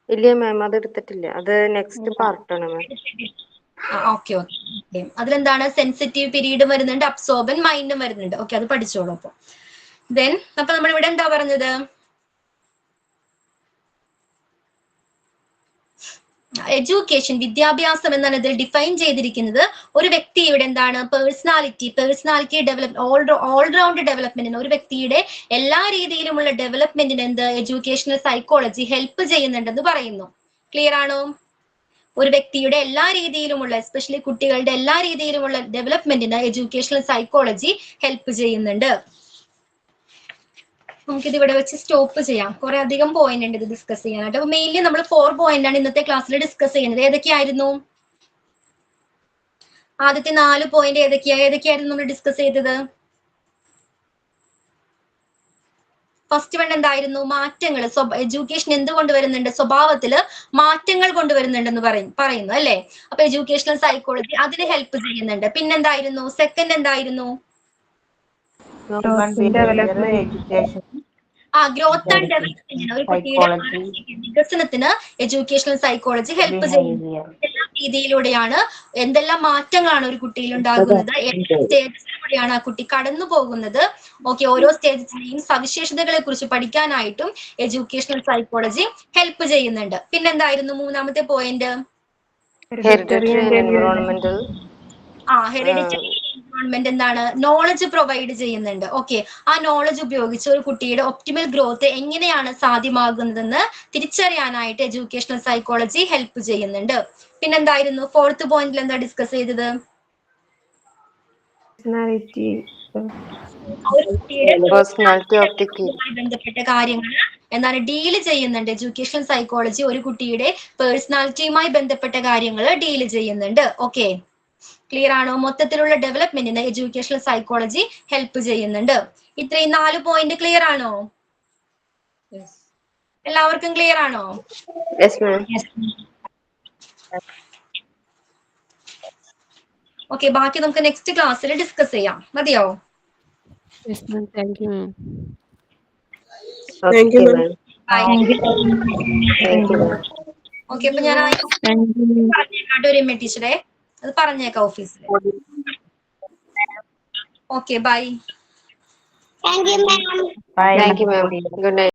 ഇല്ല മാം, അത് എടുത്തിട്ടില്ല. അത് നെക്സ്റ്റ് പാർട്ടാണ് മാം. ഓക്കെ. അതിലെന്താണ് സെൻസിറ്റീവ് പീരീഡ് വരുന്നുണ്ട്, അബ്സോർബൻ മൈൻഡും വരുന്നുണ്ട്. ഓക്കെ, അത് പഠിച്ചോളൂ. അപ്പൊ നമ്മൾ ഇവിടെ എന്താ പറഞ്ഞത്? എഡ്യൂക്കേഷൻ, വിദ്യാഭ്യാസം എന്നാണ് ഇതിൽ ഡിഫൈൻ ചെയ്തിരിക്കുന്നത്. ഒരു വ്യക്തിയുടെ എന്താണ് പേഴ്സണാലിറ്റി ഡെവലപ്പ്, ഓൾറൗണ്ട് ഡെവലപ്മെന്റിന്, ഒരു വ്യക്തിയുടെ എല്ലാ രീതിയിലുമുള്ള ഡെവലപ്മെന്റിന് എന്ത് എഡ്യൂക്കേഷണൽ സൈക്കോളജി ഹെൽപ്പ് ചെയ്യുന്നുണ്ടെന്ന് പറയുന്നു. ക്ലിയർ ആണോ? ഒരു വ്യക്തിയുടെ എല്ലാ രീതിയിലുമുള്ള, എസ്പെഷ്യലി കുട്ടികളുടെ എല്ലാ രീതിയിലുമുള്ള ഡെവലപ്മെന്റിന് എഡ്യൂക്കേഷണൽ സൈക്കോളജി ഹെൽപ്പ് ചെയ്യുന്നുണ്ട്. നമുക്കിത് ഇവിടെ വെച്ച് സ്റ്റോപ്പ് ചെയ്യാം. കുറെ അധികം പോയിന്റ് ഉണ്ട് ഇത് ഡിസ്കസ് ചെയ്യാനായിട്ട്. അപ്പൊ മെയിൻലി നമ്മൾ 4 പോയിന്റ് ആണ് ഇന്നത്തെ ക്ലാസ്സിൽ ഡിസ്കസ് ചെയ്യുന്നത്. ഏതൊക്കെയായിരുന്നു? ആദ്യത്തെ 4 പോയിന്റ് ഏതൊക്കെയായിരുന്നു നമ്മൾ ഡിസ്കസ് ചെയ്തത്? ഫസ്റ്റ് വൺ എന്തായിരുന്നു? മാറ്റങ്ങൾ. എഡ്യൂക്കേഷൻ എന്ത് കൊണ്ടുവരുന്നുണ്ട്? സ്വഭാവത്തില് മാറ്റങ്ങൾ കൊണ്ടുവരുന്നുണ്ടെന്ന് പറയുന്നു അല്ലെ. അപ്പൊ എഡ്യൂക്കേഷണൽ സൈക്കോളജി അതിന് ഹെൽപ്പ് ചെയ്യുന്നുണ്ട്. പിന്നെന്തായിരുന്നു? സെക്കൻഡ് എന്തായിരുന്നു? ഗ്രോത്ത് ആൻഡ് ഡെവലപ്മെന്റിന്, ഒരു കുട്ടിയുടെ വികസനത്തിന് എഡ്യൂക്കേഷണൽ സൈക്കോളജി ഹെൽപ്പ് ചെയ്യുന്നു. എല്ലാ രീതിയിലൂടെയാണ്, എന്തെല്ലാം മാറ്റങ്ങളാണ് ഒരു കുട്ടിയിൽ ഉണ്ടാകുന്നത്, എല്ലാ സ്റ്റേജസിലൂടെയാണ് ആ കുട്ടി കടന്നു പോകുന്നത്. ഓക്കെ, ഓരോ സ്റ്റേജസിലെയും സവിശേഷതകളെ കുറിച്ച് പഠിക്കാനായിട്ടും എഡ്യൂക്കേഷണൽ സൈക്കോളജി ഹെൽപ്പ് ചെയ്യുന്നുണ്ട്. പിന്നെന്തായിരുന്നു മൂന്നാമത്തെ പോയിന്റ്? ഹെറിഡിറ്ററി ആൻഡ് എൻവയോൺമെന്റൽ. ഹെറിഡിറ്ററി എൻവയോൺമെന്റ് എന്താണ്? നോളജ് പ്രൊവൈഡ് ചെയ്യുന്നുണ്ട്. ഓക്കെ, ആ നോളജ് ഉപയോഗിച്ച് ഒരു കുട്ടിയുടെ ഒപ്റ്റിമൽ ഗ്രോത്ത് എങ്ങനെയാണ് സാധ്യമാകുന്നതെന്ന് തിരിച്ചറിയാനായിട്ട് എഡ്യൂക്കേഷണൽ സൈക്കോളജി ഹെൽപ്പ് ചെയ്യുന്നുണ്ട്. പിന്നെന്തായിരുന്നു? ഫോർത്ത് പോയിന്റിൽ എന്താ ഡിസ്കസ് ചെയ്തത്? ബന്ധപ്പെട്ട കാര്യങ്ങൾ എന്താണ് ഡീല് ചെയ്യുന്നുണ്ട്. എഡ്യൂക്കേഷണൽ സൈക്കോളജി ഒരു കുട്ടിയുടെ പേഴ്സണാലിറ്റിയുമായി ബന്ധപ്പെട്ട കാര്യങ്ങൾ ഡീല് ചെയ്യുന്നുണ്ട്. ഓക്കെ, ക്ലിയർ ആണോ? മൊത്തത്തിലുള്ള ഡെവലപ്മെന്റിന് എഡ്യൂക്കേഷണൽ സൈക്കോളജി ഹെൽപ്പ് ചെയ്യുന്നുണ്ട്. ഇത്രയും 4 പോയിന്റ് ക്ലിയർ ആണോ? എല്ലാവർക്കും ക്ലിയർ ആണോ? Yes ma'am. ഓക്കെ, ബാക്കി നമുക്ക് നെക്സ്റ്റ് ക്ലാസ്സിൽ ഡിസ്കസ് ചെയ്യാം. മതിയോ? Yes, ma'am. Thank you, ma'am. Okay ma'am. Okay, അപ്പൊ ഞാൻ പറഞ്ഞേക്കാട്ടോ രമ്യ ടീച്ചറെ, അത് പറഞ്ഞേക്കാം ഓഫീസിൽ. Okay, bye. Thank you ma'am. Good night.